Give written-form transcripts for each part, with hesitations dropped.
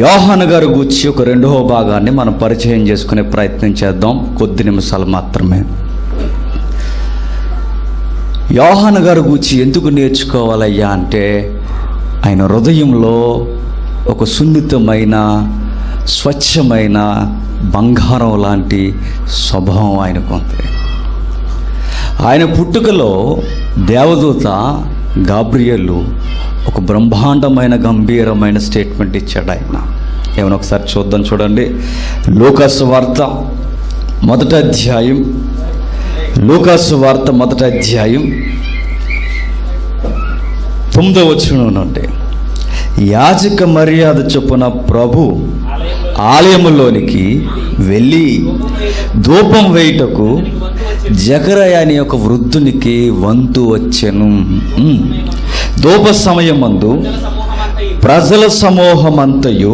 యోహాను గారు గూర్చి ఒక రెండవ భాగాన్ని మనం పరిచయం చేసుకునే ప్రయత్నం చేద్దాం, కొద్ది నిమిషాలు మాత్రమే. యోహాను గారు గూర్చి ఎందుకు నేర్చుకోవాలయ్యా అంటే, ఆయన హృదయంలో ఒక సున్నితమైన, స్వచ్ఛమైన బంగారం లాంటి స్వభావం ఆయనకు ఉంది. ఆయన పుట్టుకలో దేవదూత గాబ్రియేలు ఒక బ్రహ్మాండమైన, గంభీరమైన స్టేట్మెంట్ ఇచ్చాడు. ఆయన ఏమైనా ఒకసారి చూద్దాం, చూడండి. లూకాసు వార్త మొదటి అధ్యాయం, లూకాసు వార్త మొదటి అధ్యాయం 9వ వచనం నుండి, యాజక మర్యాద చొప్పున ప్రభు ఆలయములోనికి వెళ్ళి ధూపం వేయుటకు జకరయ అనే ఒక వృద్ధునికి వంతు వచ్చెను. ధూప సమయమందు ప్రజల సమూహమంతయు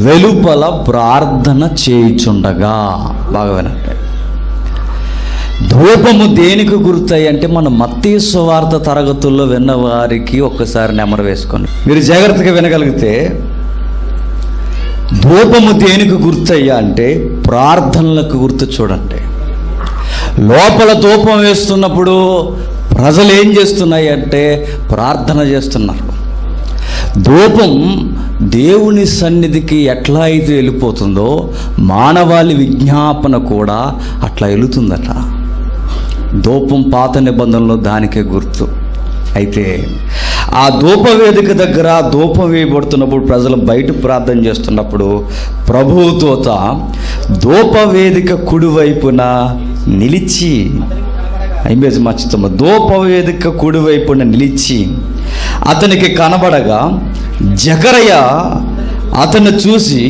వెలుపల ప్రార్థన చేయుచుండగా. బాగా వినండి. ధూపము దేనికి గుర్తాయి అంటే, మన మత్తయి సువార్త తరగతుల్లో విన్న వారికి ఒక్కసారి నెమరు వేసుకోండి, మీరు జాగ్రత్తగా వినగలిగితే. ధూపము దేనికి గుర్తయ్యా అంటే ప్రార్థనలకు గుర్తు. చూడండి, లోపల ధూపం వేస్తున్నప్పుడు ప్రజలు ఏం చేస్తున్నాయి అంటే ప్రార్థన చేస్తున్నారు. ధూపం దేవుని సన్నిధికి ఎట్లా అయితే వెళ్ళిపోతుందో, మానవాళి విజ్ఞాపన కూడా అట్లా వెళుతుందట. ధూపం పాత నిబంధనలో దానికే గుర్తు. అయితే ఆ ధూప వేదిక దగ్గర ధూపం వేయబడుతున్నప్పుడు, ప్రజలు బయట ప్రార్థన చేస్తున్నప్పుడు, ప్రభువు దూత ధూప వేదిక కుడివైపున నిలిచి, ఇమేజ్ మర్చిస్తాము, ధూప వేదిక కుడివైపున నిలిచి అతనికి కనబడగా, జకరయ అతను చూసి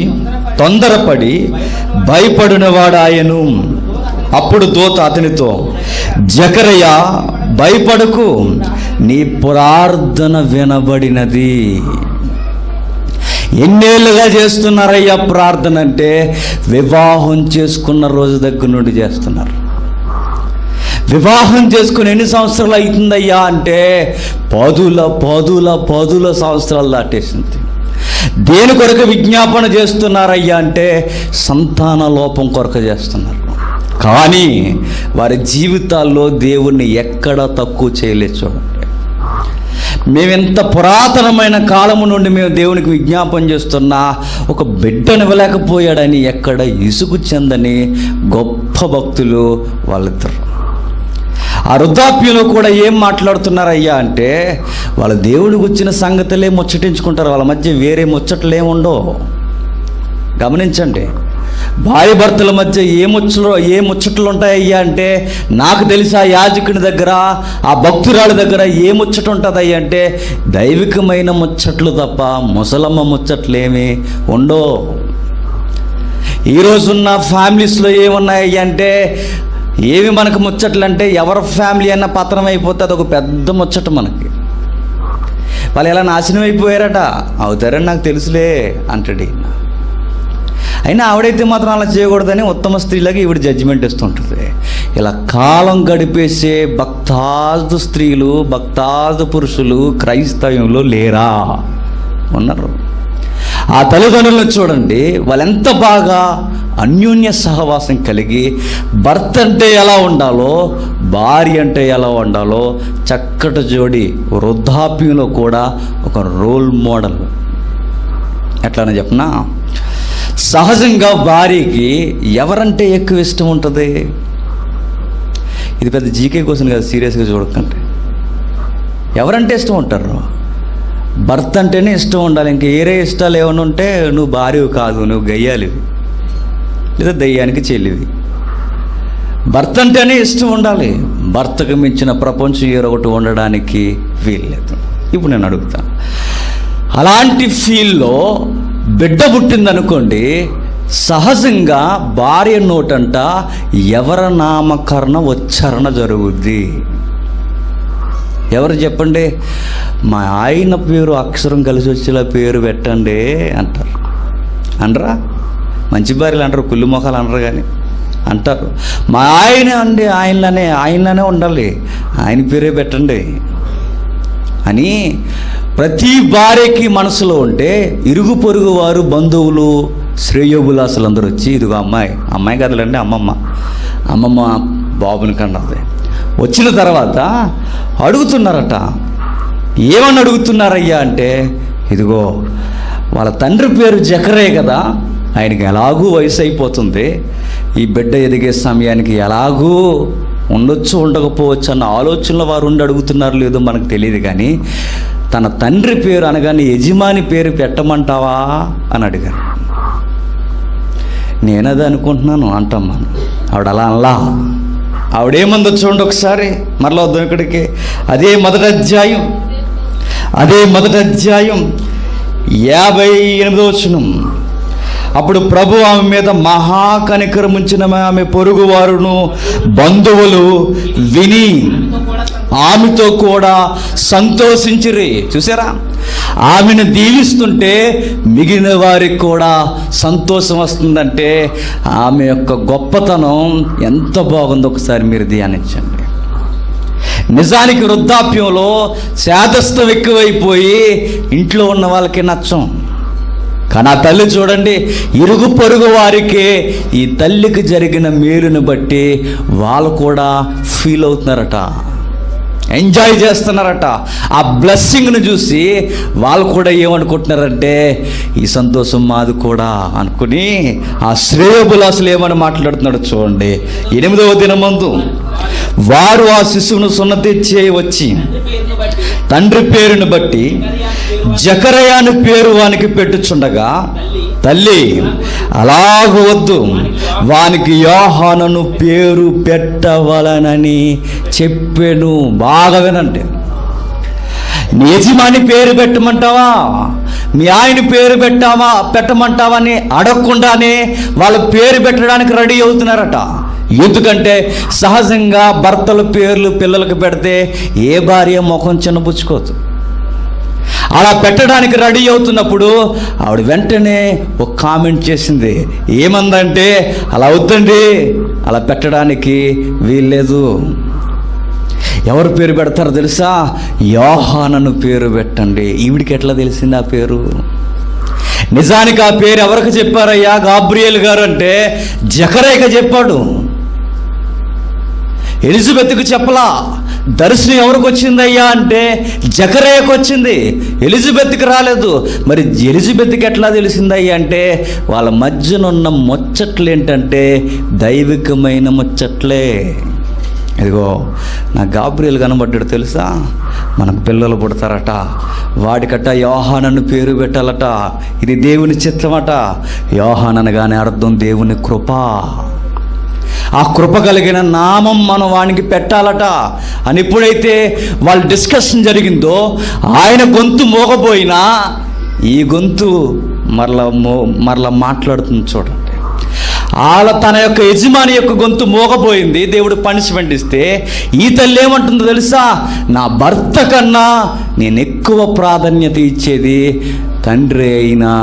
తొందరపడి భయపడినవాడాయను. అప్పుడు దూత అతనితో, జకరయ భయపడకు, నీ ప్రార్థన వినబడినది. ఎన్నేళ్ళుగా చేస్తున్నారయ్యా ప్రార్థన అంటే, వివాహం చేసుకున్న రోజు దగ్గర నుండి చేస్తున్నారు. వివాహం చేసుకుని ఎన్ని సంవత్సరాలు అవుతుందయ్యా అంటే, పదుల సంవత్సరాలు దాటేసింది. దేని కొరకు విజ్ఞాపన చేస్తున్నారయ్యా అంటే, సంతాన లోపం కొరకు చేస్తున్నారు. కానీ వారి జీవితాల్లో దేవుణ్ణి ఎక్కడా తక్కువ చేయలేదు. చూడండి, మేమెంత పురాతనమైన కాలము నుండి మేము దేవునికి విజ్ఞాపన చేస్తున్నా ఒక బిడ్డను ఇవ్వలేకపోయాడని ఎక్కడ ఇసుగు చెందని గొప్ప భక్తులు వాళ్ళిద్దరు. ఆ వృద్ధాప్యంలో కూడా ఏం మాట్లాడుతున్నారయ్యా అంటే, వాళ్ళ దేవుడికి వచ్చిన సంగతులే ముచ్చటించుకుంటారు. వాళ్ళ మధ్య వేరే ముచ్చట్లు ఏముండవు. గమనించండి, భార్య భర్తల మధ్య ఏ ముచ్చట్లు ఉంటాయ్యా అంటే, నాకు తెలిసి ఆ యాజకుని దగ్గర, ఆ భక్తురాలి దగ్గర ఏ ముచ్చట ఉంటుందయ్యా అంటే, దైవికమైన ముచ్చట్లు తప్ప ముసలమ్మ ముచ్చట్లు ఏమీ ఉండవు. ఈరోజున్న ఫ్యామిలీస్లో ఏమున్నాయ్యా అంటే, ఏవి మనకు ముచ్చట్లు అంటే, ఎవరి ఫ్యామిలీ అన్న పతనం అయిపోతే అదొక పెద్ద ముచ్చట మనకి. వాళ్ళు ఎలా నాశనం అయిపోయారట, అవుతారని నాకు తెలుసులే అంటాడు. అయినా ఆవిడైతే మాత్రం అలా చేయకూడదని ఉత్తమ స్త్రీలాగా ఈవిడ జడ్జిమెంట్ ఇస్తుంటుంది. ఇలా కాలం గడిపేసే భక్తాదు స్త్రీలు, భక్తాదు పురుషులు క్రైస్తవంలో లేరా? ఉన్నారు. ఆ తల్లిదండ్రులను చూడండి, వాళ్ళెంత బాగా అన్యోన్య సహవాసం కలిగి, భర్త అంటే ఎలా ఉండాలో, భార్య అంటే ఎలా ఉండాలో చక్కటి జోడి, వృద్ధాప్యంలో కూడా ఒక రోల్ మోడల్. ఎట్లానే చెప్పనా, సహజంగా భార్యకి ఎవరంటే ఎక్కువ ఇష్టం ఉంటుంది? ఇది పెద్ద జీకే క్వశ్చన్ కాదు, సీరియస్గా చూడకండి. ఎవరంటే ఇష్టం ఉంటారు? భర్త అంటేనే ఇష్టం ఉండాలి. ఇంక ఏరే ఇష్టాలు ఏమైనా ఉంటే నువ్వు భార్యవి కాదు, నువ్వు గయ్యాలివి లేదా దయ్యానికి చెల్లివి. భర్త అంటేనే ఇష్టం ఉండాలి. భర్తకు మించిన ప్రపంచం ఏరొకటి ఉండడానికి వీల్లేదు. ఇప్పుడు నేను అడుగుతాను, అలాంటి ఫీల్లో బిడ్డ పుట్టిందనుకోండి, సహజంగా భార్య నోటంట ఎవరి నామకరణ ఉచ్చారణ జరుగుద్ది? ఎవరు చెప్పండి? మా ఆయన పేరు అక్షరం కలిసి వచ్చేలా పేరు పెట్టండి అంటారు. అనరా? మంచి భార్యలు అంటారు, కుళ్ళు మొఖాలు అనరు, కానీ అంటారు. మా ఆయన అండి, ఆయనలోనే ఉండాలి, ఆయన పేరే పెట్టండి అని ప్రతి భార్యకి మనసులో ఉంటే ఇరుగు పొరుగు వారు, బంధువులు, శ్రేయోబులాసులు అందరూ వచ్చి, ఇదిగో అమ్మాయి కదలండి, అమ్మమ్మ బాబుని కన్నది. వచ్చిన తర్వాత అడుగుతున్నారట. ఏమని అడుగుతున్నారయ్యా అంటే, ఇదిగో వాళ్ళ తండ్రి పేరు జకరే కదా, ఆయనకి ఎలాగూ వయసు అయిపోతుంది, ఈ బిడ్డ ఎదిగే సమయానికి ఎలాగూ ఉండొచ్చు ఉండకపోవచ్చు అన్న ఆలోచనలో వారు ఉండి అడుగుతున్నారు లేదో మనకు తెలియదు, కానీ తన తండ్రి పేరు అనగానే యజమాని పేరు పెట్టమంటావా అని అడిగారు. నేనది అనుకుంటున్నాను అంటాం మనం. ఆవిడ అలా అనలా. ఆవిడేమందో చూడండి ఒకసారి, మరలా వద్దాం ఇక్కడికి. అదే మొదటి అధ్యాయం 58వ వచనం. అప్పుడు ప్రభు ఆమె మీద మహాకనికరముంచిన ఆమె పొరుగువారును బంధువులు విని ఆమెతో కూడా సంతోషించిరి. చూసారా, ఆమెను దీవిస్తుంటే మిగిలిన వారికి కూడా సంతోషం వస్తుందంటే ఆమె యొక్క గొప్పతనం ఎంత బాగుందో ఒకసారి మీరు ధ్యానించండి. నిజానికి వృద్ధాప్యంలో శాదస్తం ఎక్కువైపోయి ఇంట్లో ఉన్న వాళ్ళకి నచ్చం. కానీ ఆ తల్లి చూడండి, ఇరుగు పొరుగు వారికి ఈ తల్లికి జరిగిన మేలుని బట్టి వాళ్ళు కూడా ఫీల్ అవుతున్నారట, ఎంజాయ్ చేస్తున్నారట. ఆ బ్లెస్సింగ్ను చూసి వాళ్ళు కూడా ఏమనుకుంటున్నారంటే, ఈ సంతోషం మాది కూడా అనుకుని ఆ శ్రేయోబులాసులు ఏమని మాట్లాడుతున్నాడు చూడండి. 8వ దినమందు వారు ఆ శిశువును సున్నతి చేయవచ్చి తండ్రి పేరును బట్టి జకరయా అని పేరు వానికి పెట్టుచుండగా తల్లి, అలాగ వద్దు, వానికి యోహానను పేరు పెట్టవలనని చెప్పాను. బాగా వినండి. నీ యజమాని పేరు పెట్టమంటావా, మీ ఆయన పేరు పెట్టమంటావా అని అడగకుండానే వాళ్ళ పేరు పెట్టడానికి రెడీ అవుతున్నారట. ఎందుకంటే సహజంగా భర్తల పేర్లు పిల్లలకు పెడితే ఏ భార్య ముఖం చిన్నపుచ్చుకోదు. అలా పెట్టడానికి రెడీ అవుతున్నప్పుడు ఆవిడ వెంటనే ఒక కామెంట్ చేసింది. ఏమందంటే, అలా వద్దండి, అలా పెట్టడానికి వీల్లేదు. ఎవరు పేరు పెడతారో తెలుసా? యోహానను పేరు పెట్టండి. ఈవిడికి ఎట్లా తెలిసింది ఆ పేరు? నిజానికి ఆ పేరు ఎవరికి చెప్పారయ్యా గాబ్రియేల్ గారు అంటే జకరేకి చెప్పాడు, ఎలిజబెత్కు చెప్పలా. దర్శనం ఎవరికి వచ్చిందయ్యా అంటే జకరేయకు వచ్చింది, ఎలిజబెత్కి రాలేదు. మరి ఎలిజబెత్కి ఎట్లా తెలిసిందయ్యా అంటే వాళ్ళ మధ్యనున్న ముచ్చట్లు ఏంటంటే దైవికమైన ముచ్చట్లే. ఇదిగో నా గాబ్రియేల్ కనబడ్డాడు తెలుసా, మనకు పిల్లలు పుడతారట, వాడికట యోహానను పేరు పెట్టాలట, ఇది దేవుని చిత్తమట. యోహాన్ అనగానే అర్థం దేవుని కృప. ఆ కృప కలిగిన నామం మనం వానికి పెట్టాలట అని ఎప్పుడైతే వాళ్ళ డిస్కషన్ జరిగిందో, ఆయన గొంతు మోగపోయినా ఈ గొంతు మరలా మాట్లాడుతుంది చూడండి. తన యొక్క యజమాని యొక్క గొంతు మోగపోయింది. దేవుడు పనిష్మెంట్ ఇస్తే ఈ తల్లి ఏమంటుందో తెలుసా? నా భర్త కన్నా నేను ఎక్కువ ప్రాధాన్యత ఇచ్చేది తండ్రి అయినా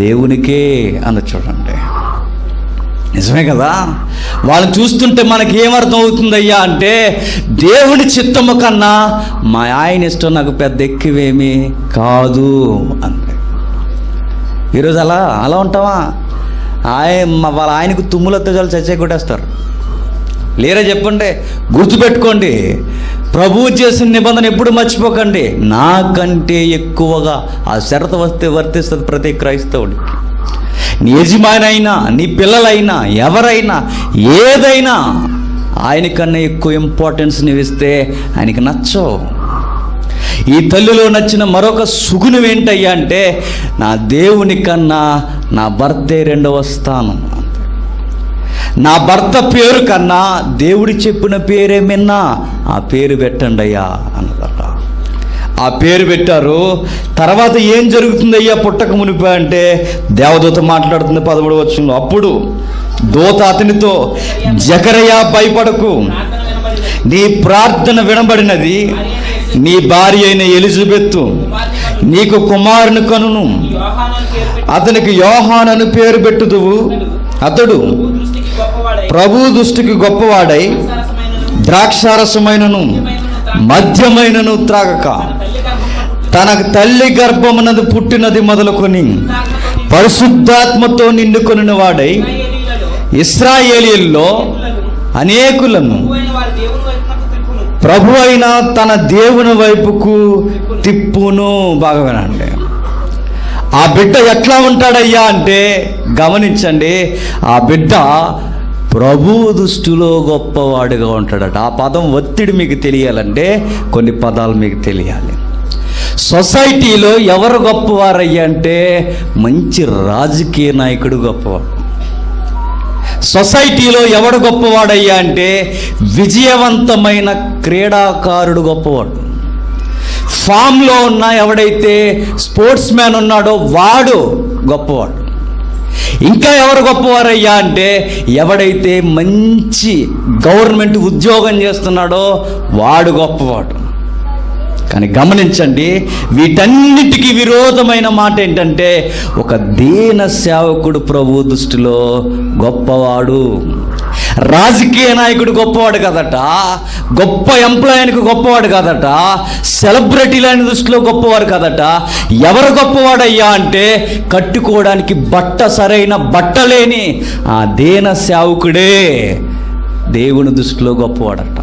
దేవునికే అన్న చూడండి. నిజమే కదా? వాళ్ళని చూస్తుంటే మనకి ఏమర్థం అవుతుందయ్యా అంటే దేవుని చిత్తము కన్నా మా ఆయన ఇష్టం నాకు పెద్ద ఎక్కువేమీ కాదు అంటే. ఈరోజు అలా ఉంటావా? వాళ్ళ ఆయనకు తుమ్ములతో చాలు చచ్చే కొట్టేస్తారు. లేరా చెప్పండి? గుర్తుపెట్టుకోండి, ప్రభువు చేసిన నిబంధన ఎప్పుడు మర్చిపోకండి. నాకంటే ఎక్కువగా ఆ షరత వర్తిస్తుంది ప్రతి క్రైస్తవుడికి. నీ యజమాని అయినా, నీ పిల్లలైనా, ఎవరైనా, ఏదైనా ఆయనకన్నా ఎక్కువ ఇంపార్టెన్స్ నీవు ఇస్తే ఆయనకి నచ్చవు. ఈ తల్లిలో నచ్చిన మరొక సుగుణం ఏంటయ్యా అంటే నా దేవుని కన్నా నా భర్తే రెండవ స్థానం. నా భర్త పేరు కన్నా దేవుడి చెప్పిన పేరే మిన్నా, ఆ పేరు పెట్టండి అయ్యా అన్నదట. ఆ పేరు పెట్టారు. తర్వాత ఏం జరుగుతుందయ్యా పుట్టక మునిపే అంటే దేవదూత మాట్లాడుతుంది 11వ వచనంలో. అప్పుడు దూత అతనితో, జకరయా భయపడకు, నీ ప్రార్థన వినబడినది, నీ భార్య అయిన ఎలిజబెత్తు నీకు కుమారుని కనును, అతనికి యోహానను పేరు పెట్టుదువు. అతడు ప్రభు దృష్టికి గొప్పవాడై ద్రాక్షారసమైనను మద్యమైనను త్రాగక తన తల్లి గర్భమునది పుట్టినది మొదలుకొని పరిశుద్ధాత్మతో నిండుకొనిన వాడై ఇశ్రాయేలీయుల్లో అనేకులను ప్రభు అయిన తన దేవుని వైపుకు తిప్పును. బాగా వినండి. ఆ బిడ్డ ఎట్లా ఉంటాడయ్యా అంటే గమనించండి, ఆ బిడ్డ ప్రభువు దృష్టిలో గొప్పవాడుగా ఉంటాడట. ఆ పదం ఒత్తిడి మీకు తెలియాలంటే కొన్ని పదాలు మీకు తెలియాలి. సొసైటీలో ఎవరు గొప్పవారయ్యా అంటే మంచి రాజకీయ నాయకుడు గొప్పవాడు. సొసైటీలో ఎవడు గొప్పవాడయ్యా అంటే విజయవంతమైన క్రీడాకారుడు గొప్పవాడు. ఫామ్లో ఉన్న ఎవడైతే స్పోర్ట్స్ మ్యాన్ ఉన్నాడో వాడు గొప్పవాడు. ఇంకా ఎవరు గొప్పవారయ్యా అంటే ఎవడైతే మంచి గవర్నమెంట్ ఉద్యోగం చేస్తున్నాడో వాడు గొప్పవాడు. కానీ గమనించండి, వీటన్నిటికీ విరోధమైన మాట ఏంటంటే ఒక దీన సేవకుడు ప్రభు దృష్టిలో గొప్పవాడు. రాజకీయ నాయకుడు గొప్పవాడు కదట, గొప్ప ఎంప్లాయీకి గొప్పవాడు కదట, సెలబ్రిటీలని దృష్టిలో గొప్పవాడు కదట. ఎవరు గొప్పవాడయ్యా అంటే కట్టుకోవడానికి సరైన బట్ట లేని ఆ దీన సేవకుడే దేవుని దృష్టిలో గొప్పవాడట.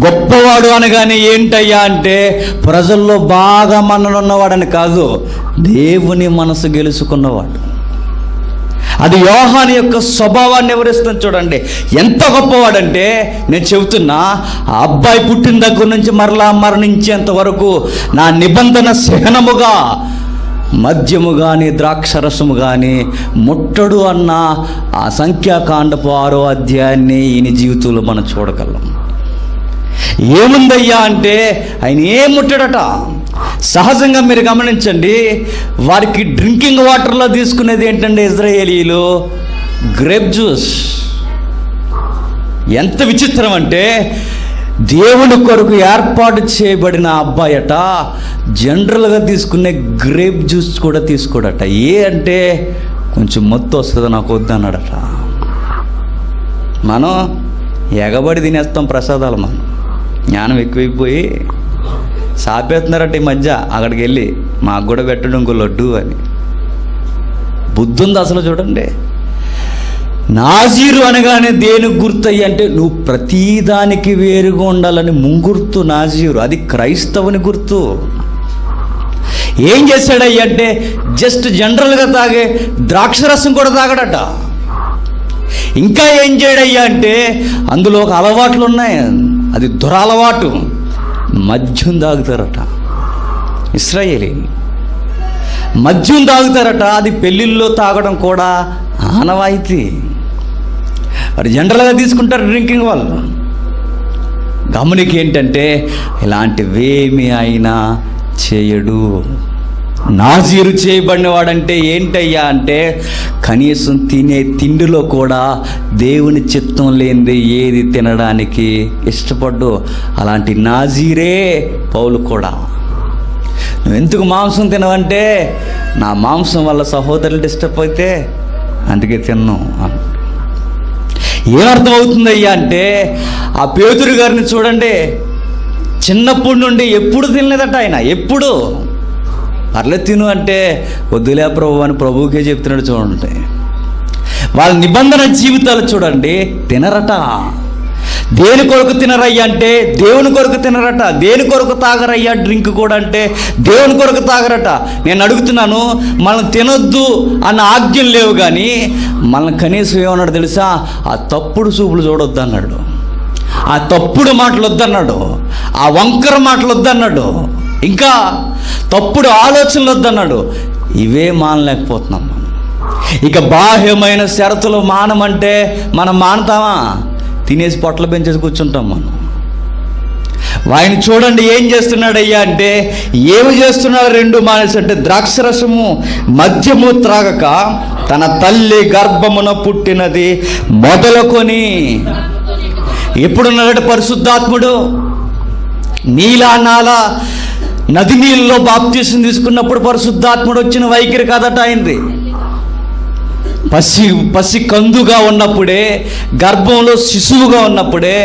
గొప్పవాడు అనగానే ఏంటయ్యా అంటే ప్రజల్లో బాగా మన్ననున్నవాడని కాదు, దేవుని మనసు గెలుచుకున్నవాడు. అది యోహాను యొక్క స్వభావాన్ని వివరిస్తుంది. చూడండి ఎంత గొప్పవాడంటే, నేను చెబుతున్నా, ఆ అబ్బాయి పుట్టిన దగ్గర నుంచి మరలా మరణించేంత వరకు నా నిబంధన సహనముగా మద్యము కానీ ద్రాక్షరసము కానీ ముట్టడు అన్న ఆ సంఖ్యాకాండపు 6వ అధ్యాయాన్ని ఈయన జీవితంలో మనం చూడగలం. ఏముందయ్యా అంటే ఆయన ఏం ముట్టాడట. సహజంగా మీరు గమనించండి, వారికి డ్రింకింగ్ వాటర్లో తీసుకునేది ఏంటంటే ఇజ్రాయేలీలు గ్రేప్ జ్యూస్. ఎంత విచిత్రం అంటే దేవుని కొరకు ఏర్పాటు చేయబడిన అబ్బాయట జనరల్గా తీసుకునే గ్రేప్ జ్యూస్ కూడా తీసుకోడట. అంటే కొంచెం మత్తు వస్తుంది, నాకు వద్దన్నాడట. మనం ఎగబడి తినేస్తాం ప్రసాదాలు. మనం జ్ఞానం ఎక్కువైపోయి సాపేస్తున్నారట ఈ మధ్య. అక్కడికి వెళ్ళి మాకు కూడా పెట్టడం ఇంకో లడ్డు అని. బుద్ధి ఉంది అసలు. చూడండి, నాజీరు అనగానే దేనికి గుర్తయ్యి అంటే నువ్వు ప్రతిదానికి వేరుగా ఉండాలని ముంగుర్తు నాజీరు. అది క్రైస్తవుని గుర్తు. ఏం చేశాడయ్య అంటే జస్ట్ జనరల్గా తాగే ద్రాక్షరసం కూడా తాగడట. ఇంకా ఏం చేయడయ్యా అంటే అందులో ఒక అలవాట్లు ఉన్నాయి, అది దురలవాటు. మద్యం తాగుతారట. ఇశ్రాయేలీ మద్యం తాగుతారట. అది పెళ్ళిళ్ళలో తాగడం కూడా ఆనవాయితీ. మరి జనరల్గా తీసుకుంటారు డ్రింకింగ్ వాళ్ళు. గమనిక ఏంటంటే ఇలాంటివేమి అయినా చేయడు. నాజీరు చేయబడిన వాడంటే ఏంటయ్యా అంటే కనీసం తినే తిండిలో కూడా దేవుని చిత్తం లేనిది ఏది తినడానికి ఇష్టపడ్డు. అలాంటి నాజీరే పౌలు కూడా. నువ్వు ఎందుకు మాంసం తినవంటే నా మాంసం వల్ల సహోదరులు డిస్టర్బ్ అయితే అందుకే తిన్నాం. ఏమర్థమవుతుందయ్యా అంటే ఆ పేతురు గారిని చూడండి, చిన్నప్పటి నుండి ఎప్పుడు తినలేదట ఆయన. ఎప్పుడు పర్లేదు తిను అంటే వద్దులే ప్రభు అని ప్రభువుకే చెప్తున్నాడు. చూడండి వాళ్ళ నిబంధన జీవితాలు చూడండి. తినరట. దేని కొరకు తినరయ్యా అంటే దేవుని కొరకు తినరట. దేని కొరకు తాగరయ్యా డ్రింక్ కూడా అంటే దేవుని కొరకు తాగరట. నేను అడుగుతున్నాను, మనం తినొద్దు అన్న ఆజ్ఞలు లేవు కానీ మనం కనీసం ఏమన్నాడు తెలుసా? ఆ తప్పుడు చూపులు చూడొద్దు అన్నాడు, ఆ తప్పుడు మాటలు వద్దన్నాడు, ఆ వంకర మాటలు వద్దన్నాడు, ఇంకా తప్పుడు ఆలోచనలు వద్దన్నాడు. ఇవే మానలేకపోతున్నాం మనం. ఇక బాహ్యమైన షరతులు మానమంటే మనం మానతామా? తినేసి పొట్టలు పెంచేసి కూర్చుంటాం మనం. ఆయన చూడండి ఏం చేస్తున్నాడయ్యా అంటే, ఏమి చేస్తున్నాడు? 2 మానేసి అంటే ద్రాక్షరసము మద్యము త్రాగక తన తల్లి గర్భమున పుట్టినది మొదలుకొని. ఎప్పుడున్నాడు పరిశుద్ధాత్ముడు? నీలా నాలా నది నీళ్ళలో బాప్తీసం తీసుకున్నప్పుడు పరిశుద్ధాత్ముడు వచ్చిన వైఖరి కదట అయింది. పసి కందుగా ఉన్నప్పుడే, గర్భంలో శిశువుగా ఉన్నప్పుడే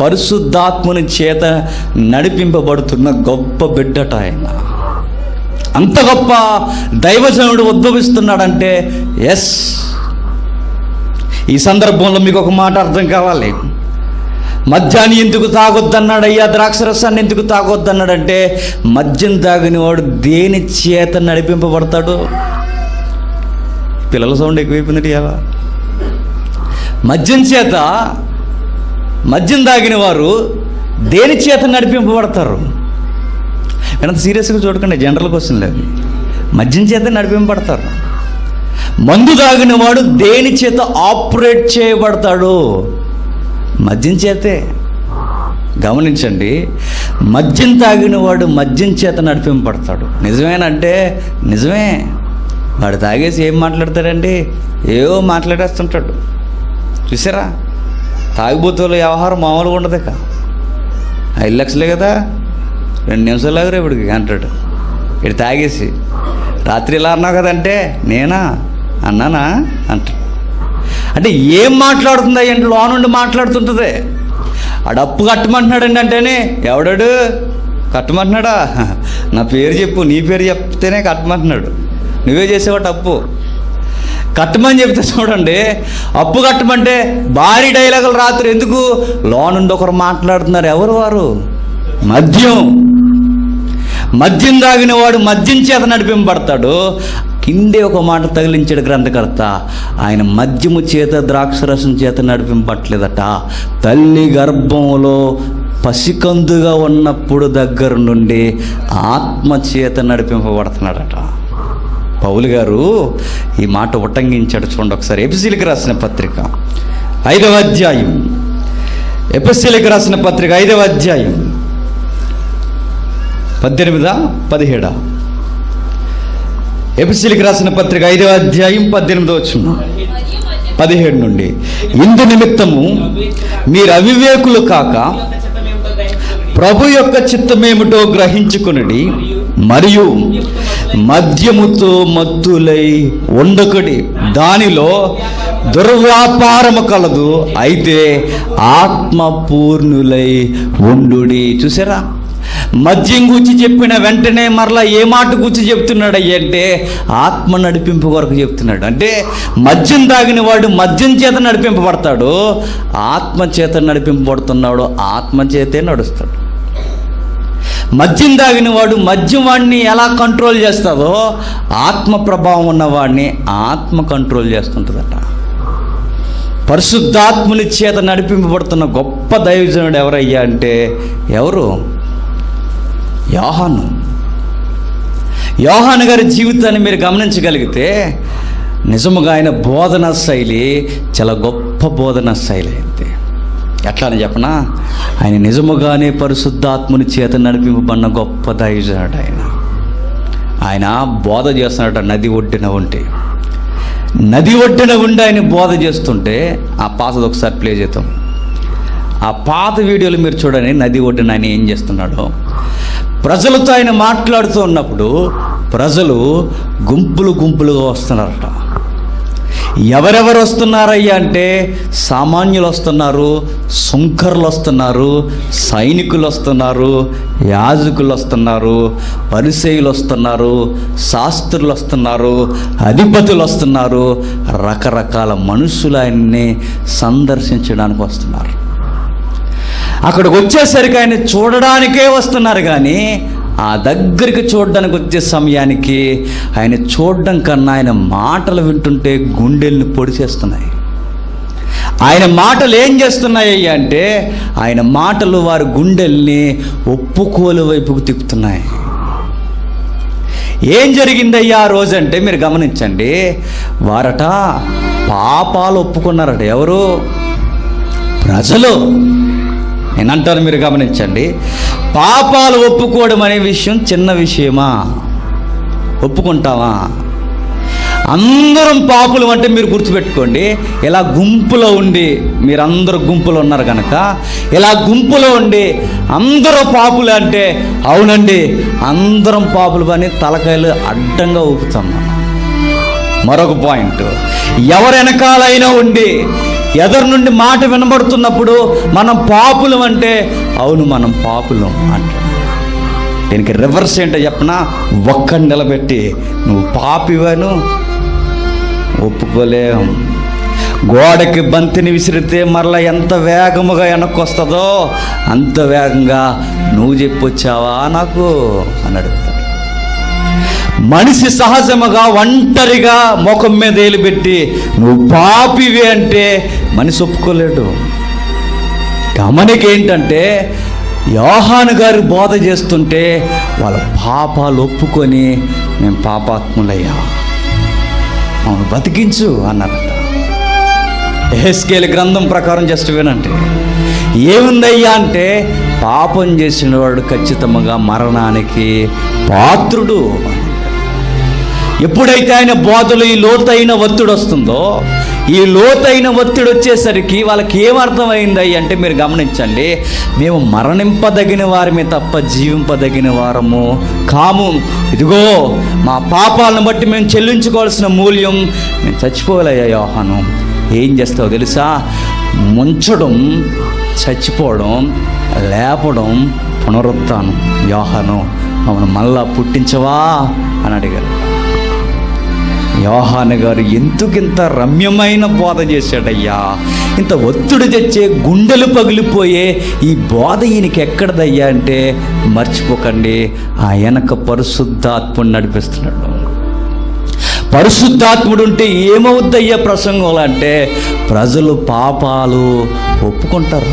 పరిశుద్ధాత్మని చేత నడిపింపబడుతున్న గొప్ప బిడ్డట ఆయన. అంత గొప్ప దైవజనుడు ఉద్భవిస్తున్నాడంటే ఎస్. ఈ సందర్భంలో మీకు ఒక మాట అర్థం కావాలి. మద్యాన్ని ఎందుకు తాగొద్దన్నాడు అయ్యా, ద్రాక్షరసాన్ని ఎందుకు తాగొద్దన్నాడంటే మద్యం తాగిన వాడు దేని చేత నడిపింపబడతాడు? పిల్లల సౌండ్ ఎక్కువైపోయింది. ఎలా మద్యం తాగిన వారు దేని చేత నడిపింపబడతారు? అంత సీరియస్గా చూడకండి, జనరల్ క్వశ్చన్ లేదు. మద్యం చేత నడిపింపబడతారు. మందు తాగిన వాడు దేని చేత ఆపరేట్ చేయబడతాడు? మద్యం చేతే. గమనించండి, మద్యం తాగిన వాడు మద్యం చేత నడిపింపబడతాడు. నిజమేనంటే నిజమే. వాడు తాగేసి ఏం మాట్లాడతాడండి? ఏవో మాట్లాడేస్తుంటాడు. చూసారా, తాగిపోతుల వ్యవహారం మామూలుగా ఉండదు. 5 లక్షలే కదా, 2 నిమిషాలు ఇప్పటికి అంటాడు. ఇటు తాగేసి రాత్రి ఇలా అన్నావు కదంటే నేనా అన్నానా అంటాడు. అంటే ఏం మాట్లాడుతుందా అంటే లోనుండి మాట్లాడుతుంటుంది. ఆడు అప్పు కట్టమంటున్నాడండి అంటేనే ఎవడాడు కట్టమంటున్నాడా? నా పేరు చెప్పు, నీ పేరు చెప్తేనే కట్టమంటున్నాడు. నువ్వే చేసేవాడు అప్పు కట్టమని చెప్తే చూడండి, అప్పు కట్టమంటే భారీ డైలాగులు రాత్రి ఎందుకు? లోనుండి ఒకరు మాట్లాడుతున్నారు. ఎవరు వారు? మద్యం తాగిన వాడు మద్యం చేత నడిపింపబడతాడు. కిందే ఒక మాట తగిలించాడు గ్రంథకర్త, ఆయన మద్యము చేత ద్రాక్షరసం చేత నడిపింపట్లేదట, తల్లి గర్భంలో పసికందుగా ఉన్నప్పుడు దగ్గర నుండి ఆత్మ చేత నడిపింపబడుతున్నాడట. పౌలు గారు ఈ మాట ఉటంకించాడు. చూడండి ఒకసారి ఎఫెసీయులకు రాసిన పత్రిక 5వ అధ్యాయం, ఎఫెసీయులకు రాసిన పత్రిక 5వ అధ్యాయం 18-17. ఎఫెసీయులకు రాసిన పత్రిక 5వ అధ్యాయం 18వ వచనం 17 నుండి, ఇందు నిమిత్తము మీరు అవివేకులు కాక ప్రభు యొక్క చిత్తమేమిటో గ్రహించుకొనుడి, మరియు మద్యముతో మత్తులై ఉండకుడి, దానిలో దుర్వ్యాపారము కలదు, అయితే ఆత్మపూర్ణులై ఉండుడి. చూసారా, మద్యం గురించి చెప్పిన వెంటనే మరలా ఏ మాట గురించి చెప్తున్నాడు అంటే ఆత్మ నడిపింపు కొరకు చెప్తున్నాడు. అంటే మద్యం తాగిన వాడు మద్యం చేత నడిపింపబడతాడు, ఆత్మ చేత నడిపింపబడుతున్నాడు, ఆత్మ చేతే నడుస్తాడు. మద్యం తాగిన వాడు మద్యం వాడిని ఎలా కంట్రోల్ చేస్తుందో ఆత్మ ప్రభావం ఉన్నవాడిని ఆత్మ కంట్రోల్ చేస్తుంటుందట. పరిశుద్ధాత్ముని చేత నడిపింపబడుతున్న గొప్ప దైవజనుడు ఎవరయ్యా అంటే ఎవరు? యోహాను గారి జీవితాన్ని మీరు గమనించగలిగితే నిజముగా ఆయన బోధనా శైలి చాలా గొప్ప బోధనా శైలి అయితే. ఎట్లా అని చెప్పనా, ఆయన నిజముగానే పరిశుద్ధాత్ముని చేత నడిపింపబడిన గొప్ప దైవజనుడు. ఆయన బోధ చేస్తున్నాడు. నది ఒడ్డున ఉండి ఆయన బోధ చేస్తుంటే ఆ పాతది ఒకసారి ప్లే చేద్దాం. ఆ పాత వీడియోలు మీరు చూడండి. నది ఒడ్డున ఆయన ఏం చేస్తున్నాడో, ప్రజలతో ఆయన మాట్లాడుతూ ఉన్నప్పుడు ప్రజలు గుంపులుగా వస్తున్నారట. ఎవరెవరు వస్తున్నారయ్యా అంటే సామాన్యులు వస్తున్నారు, సుంకర్లు వస్తున్నారు, సైనికులు వస్తున్నారు, యాజకులు వస్తున్నారు, పరిసయ్యులు వస్తున్నారు, శాస్త్రులు వస్తున్నారు, అధిపతులు వస్తున్నారు, రకరకాల మనుషులు ఆయన్ని సందర్శించడానికి వస్తున్నారు. అక్కడికి వచ్చేసరికి ఆయన చూడడానికే వస్తున్నారు, కానీ ఆ దగ్గరికి చూడడానికి వచ్చే సమయానికి ఆయన చూడడం కన్నా ఆయన మాటలు వింటుంటే గుండెల్ని పొడిచేస్తున్నాయి. ఆయన మాటలు ఏం చేస్తున్నాయి అంటే ఆయన మాటలు వారి గుండెల్ని ఒప్పుకోలు వైపుకు తిప్పుతున్నాయి. ఏం జరిగిందయ్యా ఆ రోజంటే మీరు గమనించండి. వారట పాపాలు ఒప్పుకున్నారట. ఎవరు? ప్రజలు. నేనంటాను, మీరు గమనించండి. పాపాలు ఒప్పుకోవడం అనే విషయం చిన్న విషయమా? ఒప్పుకుంటావా? అందరం పాపులు అంటే మీరు గుర్తుపెట్టుకోండి, ఇలా గుంపులో ఉండి, మీరందరూ గుంపులో ఉన్నారు కనుక ఇలా గుంపులో ఉండి అందరూ పాపులు అంటే అవునండి అందరం పాపులు అని తలకాయలు అడ్డంగా ఊపుతాం. మరొక పాయింట్, ఎవరు వెనకాలైనా ఉండి ఎదురు నుండి మాట వినబడుతున్నప్పుడు మనం పాపులం అంటే అవును మనం పాపులం అంటాడు. దీనికి రివర్స్ ఏంటో చెప్పనా, ఒక్కడిని నిలబెట్టి నువ్వు పాపివను ఒప్పుకోలేం. గోడకి బంతిని విసిరితే మరలా ఎంత వేగముగా వెనక్కి వస్తుందో అంత వేగంగా నువ్వు చెప్పొచ్చావా నాకు అని అడుగుతాడు. మనిషి సహజముగా ఒంటరిగా ముఖం మీద ఏలుపెట్టి నువ్వు పాపివి అంటే మనిషి ఒప్పుకోలేడు. గమనికేంటంటే యోహాను గారు బోధ చేస్తుంటే వాళ్ళ పాపాలు ఒప్పుకొని మేము పాపాత్ములయ్యా అవును బతికించు అన్నారట. యెహెజ్కేలు గ్రంథం ప్రకారం జస్ట్ వినండి, ఏముందయ్యా అంటే పాపం చేసిన వాడు ఖచ్చితంగా మరణానికి పాత్రుడు. ఎప్పుడైతే ఆయన బోధలు ఈ లోతైన ఒత్తిడి వస్తుందో, ఈ లోతైన ఒత్తిడి వచ్చేసరికి వాళ్ళకి ఏమర్థమైంది అంటే మీరు గమనించండి, మేము మరణింపదగిన వారమే తప్ప జీవింపదగిన వారము కాము. ఇదిగో మా పాపాలను బట్టి మేము చెల్లించుకోవాల్సిన మూల్యం మేము చచ్చిపోవాలయ్యా యోహాను. ఏం చేస్తావు తెలుసా, ముంచడం, చచ్చిపోవడం, లేపడం, పునరుత్థానం. యోహాను మమ్మల్ని మళ్ళా పుట్టించవా అని అడిగారు. యోహాను గారు ఎందుకింత రమ్యమైన బోధ చేశాడయ్యా, ఇంత ఒత్తిడి తెచ్చే గుండెలు పగిలిపోయే ఈ బోధ ఈయనకి ఎక్కడదయ్యా అంటే మర్చిపోకండి, ఆ వెనక పరిశుద్ధాత్ముడు నడిపిస్తున్నాడు. పరిశుద్ధాత్ముడు ఉంటే ఏమవుద్దయ్యా ప్రసంగంలో అంటే ప్రజలు పాపాలు ఒప్పుకుంటారు.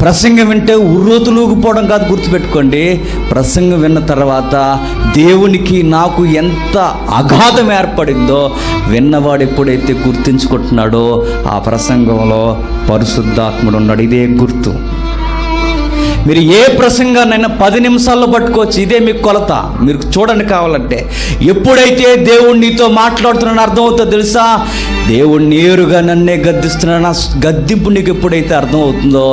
ప్రసంగం వింటే ఉర్రూతులూగిపోవడం కాదు, గుర్తుపెట్టుకోండి. ప్రసంగం విన్న తర్వాత దేవునికి నాకు ఎంత అగాధం ఏర్పడిందో విన్నవాడు ఎప్పుడైతే గుర్తించుకుంటున్నాడో ఆ ప్రసంగంలో పరిశుద్ధాత్ముడు ఉన్నాడు. ఇదే గుర్తు. మీరు ఏ ప్రసంగాన్నైనా 10 నిమిషాల్లో పట్టుకోవచ్చు, ఇదే మీకు కొలత. మీరు చూడండి కావాలంటే. ఎప్పుడైతే దేవుడు నీతో మాట్లాడుతున్నాడో అర్థమవుతుందో తెలుసా, దేవుడు నేరుగా నన్నే గద్దిస్తున్నాడు. నా గద్దింపు నీకు ఎప్పుడైతే అర్థమవుతుందో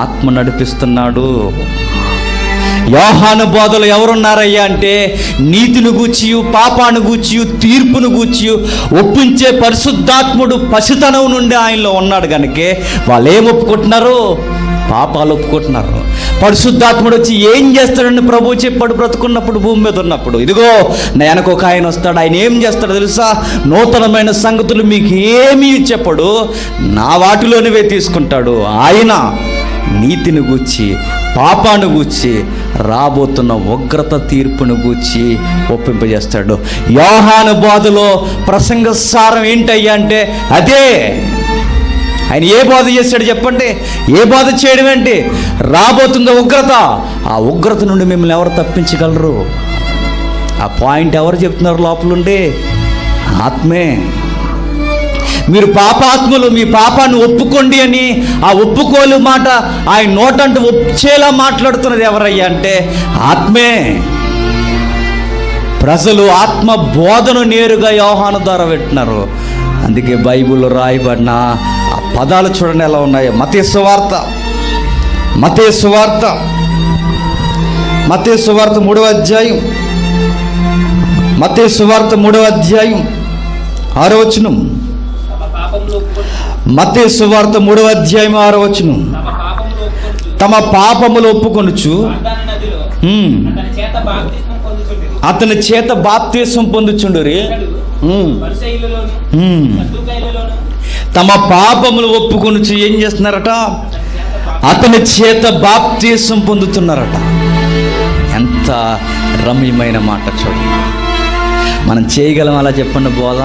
ఆత్మ నడిపిస్తున్నాడు. యోహాను బోధలు ఎవరున్నారయ్యా అంటే నీతిని గూర్చియు, పాపాన్ని గూర్చియు, తీర్పును గూర్చియు ఒప్పించే పరిశుద్ధాత్ముడు పసితనం నుండి ఆయనలో ఉన్నాడు కనుకే వాళ్ళు ఏం ఒప్పుకుంటున్నారు, పాపాలు ఒప్పుకుంటున్నారు. పరిశుద్ధాత్ముడు వచ్చి ఏం చేస్తాడని ప్రభువు చెప్పాడు బ్రతుకున్నప్పుడు, భూమి మీద ఉన్నప్పుడు. ఇదిగో నా వెనక ఒక ఆయన వస్తాడు, ఆయన ఏం చేస్తాడో తెలుసా, నూతనమైన సంగతులు మీకు ఏమీ చెప్పడు, నా వాటిలోనివే తీసుకుంటాడు. ఆయన నీతిని గూర్చి, పాపాన్ని గూర్చి, రాబోతున్న ఉగ్రత తీర్పును గూర్చి ఒప్పింపజేస్తాడు. యోహాను బోధలో ప్రసంగ సారం ఏంటయ్యా అంటే అదే. ఆయన ఏ బోధ చేశాడు చెప్పండి, ఏ బోధ చేయడం ఏంటి, రాబోతుందో ఉగ్రత, ఆ ఉగ్రత నుండి మిమ్మల్ని ఎవరు తప్పించగలరు? ఆ పాయింట్ ఎవరు చెప్తున్నారు లోపలుండి? ఆత్మే. మీరు పాపాత్ములు, మీ పాపాన్ని ఒప్పుకోండి అని ఆ ఒప్పుకోలు మాట ఆయన నోటంటూ వచ్చేలా మాట్లాడుతున్నది ఎవరయ్యా అంటే ఆత్మే. ప్రజలు ఆత్మ బోధను నేరుగా యోహాను ద్వారా వింటున్నారు. అందుకే బైబిల్లో రాయబడిన ఆ పదాలు చూడండి ఎలా ఉన్నాయో. మత్తయి సువార్త 3వ అధ్యాయం, మత్తయి సువార్త 3వ అధ్యాయం 6వ వచనం. మత్తయి సువార్త 3వ అధ్యాయం 6వ వచనం. తమ పాపములు ఒప్పుకొనుచు అతని చేత బాప్తిస్మం పొందుచుండురి. తమ పాపములు ఒప్పుకొనుచు ఏం చేస్తున్నారట? అతని చేత బాప్తిస్మం పొందుతున్నారట. ఎంత రమ్యమైన మాట చూడండి. మనం చేయగలం అలా చెప్పండి బోధ?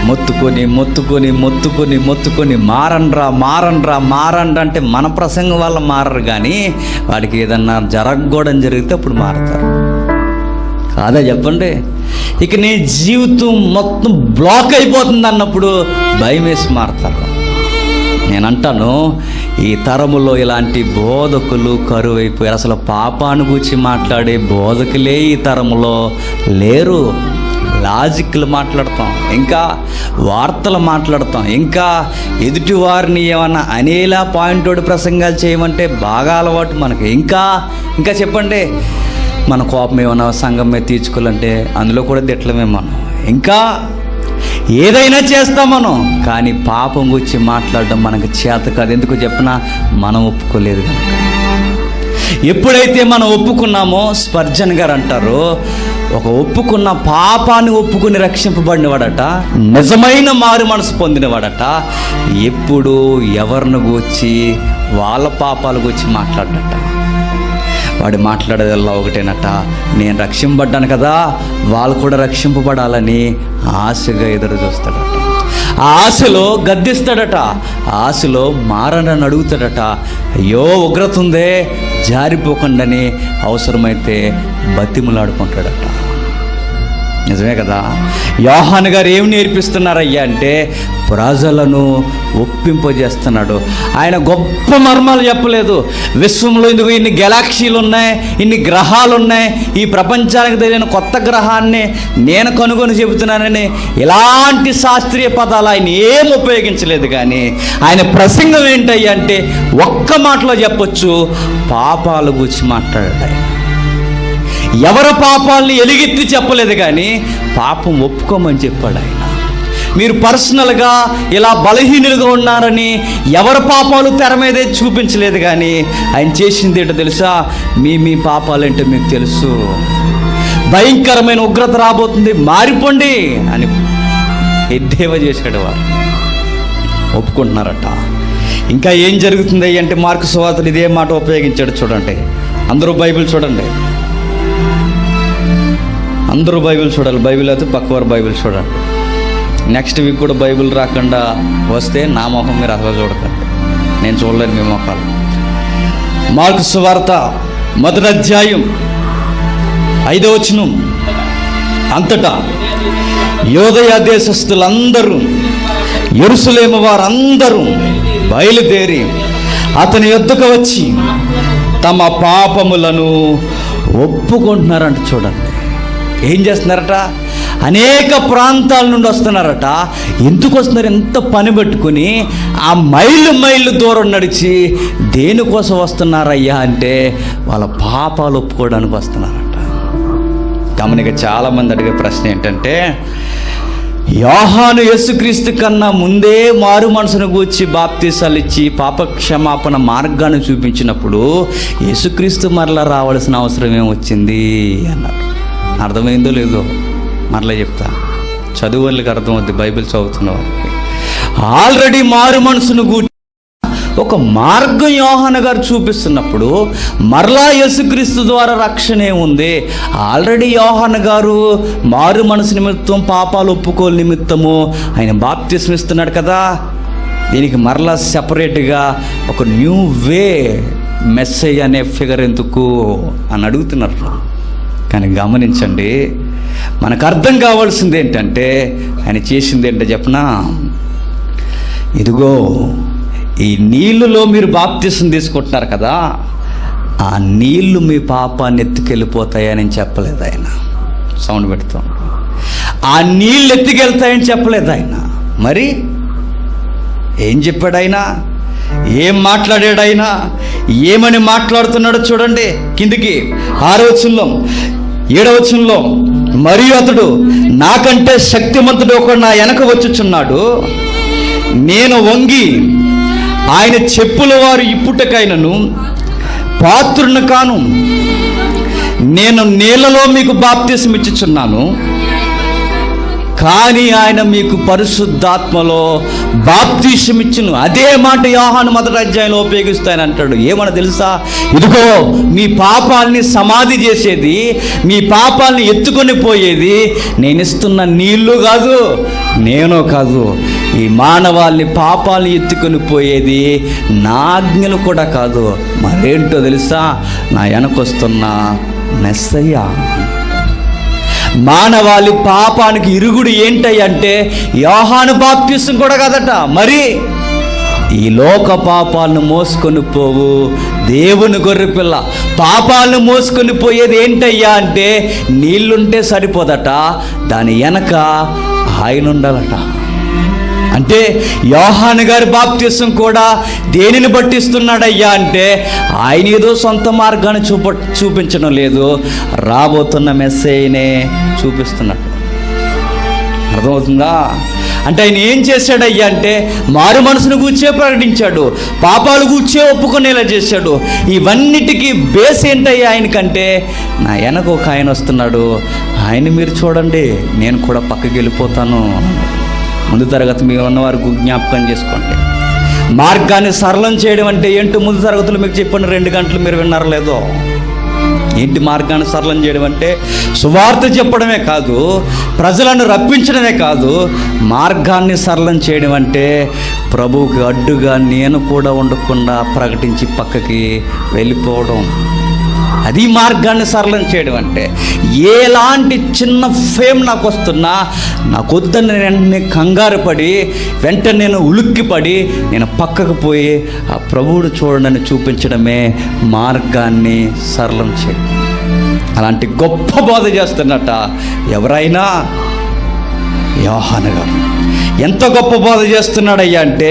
మొత్తుకొని మారండ్రా అంటే మన ప్రసంగం వల్ల మారరు, కానీ వాడికి ఏదన్నా జరగకూడని జరిగితే అప్పుడు మారతారు. కాదా చెప్పండి? ఇక నీ జీవితం మొత్తం బ్లాక్ అయిపోతుంది అన్నప్పుడు భయం వేసి మారతారు. నేనంటాను, ఈ తరములో ఇలాంటి బోధకులు కరువైపోయారు. అసలు పాపాన్ని గురించి మాట్లాడే బోధకులే ఈ తరములో లేరు. లాజిక్లు మాట్లాడతాం, ఇంకా వార్తలు మాట్లాడతాం, ఇంకా ఎదుటి వారిని ఏమన్నా అనేలా పాయింట్ ప్రసంగాలు చేయమంటే బాగా అలవాటు మనకి. ఇంకా చెప్పండి, మన కోపం ఏమన్నా సంఘం మీద తీర్చుకోవాలంటే అందులో కూడా తిట్టలమే మనం. ఇంకా ఏదైనా చేస్తాం మనం, కానీ పాపం గురించి మాట్లాడడం మనకు చేత కాదు. ఎందుకు చెప్పినా మనం ఒప్పుకోలేదు కనుక. ఎప్పుడైతే మనం ఒప్పుకున్నామో, స్పర్జన్ గారు అంటారు, ఒక ఒప్పుకున్న పాపాన్ని ఒప్పుకుని రక్షింపబడినవాడట, నిజమైన మారు మనసు పొందినవాడట, ఎప్పుడు ఎవరిని గూర్చి వాళ్ళ పాపాల గురించి మాట్లాడట. వాడు మాట్లాడేదల్లా ఒకటేనట, నేను రక్షింపబడ్డాను కదా, వాళ్ళు కూడా రక్షింపబడాలని ఆశగా ఎదురు చూస్తాడట. ఆ ఆశలో గద్దిస్తాడట, ఆశలో మారనని అడుగుతాడట. అయ్యో ఉగ్రత ఉందే, జారిపోకుండాని అవసరమైతే బతిములాడుకుంటాడట. నిజమే కదా. యోహాను గారు ఏమి నేర్పిస్తున్నారయ్యా అంటే ప్రజలను ఒప్పింపజేస్తున్నాడు. ఆయన గొప్ప మర్మాలు చెప్పలేదు. విశ్వంలో ఎందుకు ఇన్ని గెలాక్సీలు ఉన్నాయి, ఇన్ని గ్రహాలు ఉన్నాయి, ఈ ప్రపంచానికి తెలియని కొత్త గ్రహాన్ని నేను కనుగొని చెబుతున్నానని ఇలాంటి శాస్త్రీయ పదాలు ఆయన ఏం ఉపయోగించలేదు. కానీ ఆయన ప్రసంగం ఏంటయ్యా అంటే ఒక్క మాటలో చెప్పొచ్చు, పాపాల గురించి మాట్లాడాడు ఆయన. ఎవరి పాపాలని ఎలుగెత్తి చెప్పలేదు, కానీ పాపం ఒప్పుకోమని చెప్పాడు ఆయన. మీరు పర్సనల్గా ఇలా బలహీనులుగా ఉన్నారని ఎవరి పాపాలు తెర మీదే చూపించలేదు, కానీ ఆయన చేసింది ఏంటో తెలుసా? మీ పాపాలంటే మీకు తెలుసు, భయంకరమైన ఉగ్రత రాబోతుంది, మారిపోండి అని ఎద్దేవా చేశాడు. వారు ఒప్పుకుంటున్నారట. ఇంకా ఏం జరుగుతుంది అంటే మార్కు సువార్తలు ఇదే మాట ఉపయోగించాడు. చూడండి, అందరూ బైబిల్ చూడండి, అందరూ బైబిల్ చూడాలి. బైబిల్ అయితే పక్కవారు బైబిల్ చూడండి. నెక్స్ట్ వీక్ కూడా బైబిల్ రాకుండా వస్తే నా మొహం మీరు అసలు చూడకండి, నేను చూడలేను మీ మొహాలు. మార్కు సువార్త 1వ అధ్యాయం 5వ వచనం. అంతటా యోదయ దేశస్థులందరూ, యెరూషలేము వారందరూ బయలుదేరి అతని యొద్దకు వచ్చి తమ పాపములను ఒప్పుకుంటున్నారంట. చూడండి, ఏం చేస్తున్నారట? అనేక ప్రాంతాల నుండి వస్తున్నారట. ఎందుకు వస్తున్నారు? ఎంత పని పెట్టుకుని ఆ మైళ్ళు దూరం నడిచి దేనికోసం వస్తున్నారయ్యా అంటే వాళ్ళ పాపాలు ఒప్పుకోవడానికి వస్తున్నారట. గమనిక చాలామంది అడిగే ప్రశ్న ఏంటంటే, యోహాను యేసుక్రీస్తు కన్నా ముందే మారు మనసును గూర్చి బాప్తీసాలు ఇచ్చి పాపక్షమాపణ మార్గాన్ని చూపించినప్పుడు యేసుక్రీస్తు మరలా రావాల్సిన అవసరం ఏమొచ్చింది అన్నారు. అర్థమైందో లేదో మరలా చెప్తా, చదువు వాళ్ళకి అర్థమవుద్ది, బైబిల్ చదువుతున్న వారికి. ఆల్రెడీ మారు మనసును గూర్చి ఒక మార్గం యోహాను గారు చూపిస్తున్నప్పుడు మరలా యేసుక్రీస్తు ద్వారా రక్షణ ఏముంది? ఆల్రెడీ యోహాను గారు మారు మనసు నిమిత్తం, పాపాలు ఒప్పుకోలు నిమిత్తము ఆయన బాప్తిస్మం ఇస్తున్నాడు కదా. దీనికి మరలా సెపరేట్గా ఒక న్యూ వే మెసేజ్ అనే ఫిగర్ ఎందుకు అని అడుగుతున్నారు. కానీ గమనించండి, మనకు అర్థం కావాల్సింది ఏంటంటే ఆయన చేసింది ఏంటో చెప్పనా? ఇదిగో ఈ నీళ్ళలో మీరు బాప్తిసం తీసుకుంటున్నారు కదా, ఆ నీళ్లు మీ పాపాన్ని ఎత్తుకెళ్ళిపోతాయని చెప్పలేదు ఆయన. సౌండ్ పెడతాం. ఆ నీళ్ళు ఎత్తుకెళ్తాయని చెప్పలేదు ఆయన. మరి ఏం చెప్పాడు ఆయన? ఏం మాట్లాడాడు ఆయన? ఏమని మాట్లాడుతున్నాడో చూడండి. కిందికి 6వ వచనంలో, 7వ వచనంలో, మరియు అతడు నాకంటే శక్తిమంతుడు ఒకడు నా వెనక వచ్చుచున్నాడు, నేను వంగి ఆయన చెప్పుల వారు ఇప్పుటకైనను పాత్రుని కాను, నేను నీళ్ళలో మీకు బాప్తిసం ఇచ్చుచున్నాను, కానీ ఆయన మీకు పరిశుద్ధాత్మలో బాప్తిసం ఇచ్చును. అదే మాట యోహాను 1వ అధ్యాయంలో ఉపయోగిస్తాయని అంటాడు. ఏమన్నా తెలుసా? ఇదిగో మీ పాపాలని సమాధి చేసేది, మీ పాపాలని ఎత్తుకొని పోయేది నేను ఇస్తున్న నీళ్ళు కాదు, నేను కాదు, ఈ మానవాళ్ళని పాపాలని ఎత్తుకొని పోయేది నా ఆజ్ఞలు కూడా కాదు. మరేంటో తెలుసా? నా వెనకొస్తున్న మెస్సయ్య. మానవాళి పాపానికి ఇరుగుడు ఏంటంటే యోహాను బాప్తిసం కూడా కదట, మరి ఈ లోక పాపాలను మోసుకొని పోవు దేవుని గొర్రెపిల్ల. పాపాలను మోసుకొని పోయేది ఏంటయ్యా అంటే నీళ్లుంటే సరిపోదట, దాని వెనక ఆయన ఉండాలట. అంటే యోహాను గారి బాప్తిసం కూడా దేనిని బట్టిస్తున్నాడయ్యా అంటే ఆయన ఏదో సొంత మార్గాన్ని చూపించడం లేదు, రాబోతున్న మెస్సేయనే చూపిస్తున్నాడు. అర్థమవుతుందా? అంటే ఆయన ఏం చేశాడయ్యా అంటే మారు మనసును గూర్చే ప్రకటించాడు, పాపాలు గూర్చే ఒప్పుకునేలా చేశాడు. ఇవన్నిటికీ బేస్ ఏంటయ్యా ఆయనకంటే, నా వెనక ఒక ఆయన వస్తున్నాడు, ఆయన మీరు చూడండి, నేను కూడా పక్కకి వెళ్ళిపోతాను. ముందు తరగతి మీరు ఉన్నవారికి జ్ఞాపకం చేసుకోండి. మార్గాన్ని సరళం చేయడం అంటే ఏంటో ముందు తరగతులు మీకు చెప్పండి. 2 గంటలు మీరు విన్నారో లేదో? ఏంటి మార్గాన్ని సరళం చేయడం అంటే? సువార్త చెప్పడమే కాదు, ప్రజలను రప్పించడమే కాదు, మార్గాన్ని సరళం చేయడం అంటే ప్రభువుకి అడ్డుగా నేను కూడా ఉండకుండా ప్రకటించి పక్కకి వెళ్ళిపోవడం. అది మార్గాన్ని సరళం చేయడం అంటే. ఎలాంటి చిన్న ఫేమ్ నాకు వస్తున్నా నాకు వద్దని వెంటనే కంగారు పడి, వెంటనే నేను ఉలిక్కిపడి నేను పక్కకు పోయి ఆ ప్రభువును చూడని చూపించడమే మార్గాన్ని సరళం చేయడం. అలాంటి గొప్ప బోధ చేస్తున్నట్ట ఎవరైనా యోహాను గారు. ఎంత గొప్ప బోధ చేస్తున్నాడయ్యా అంటే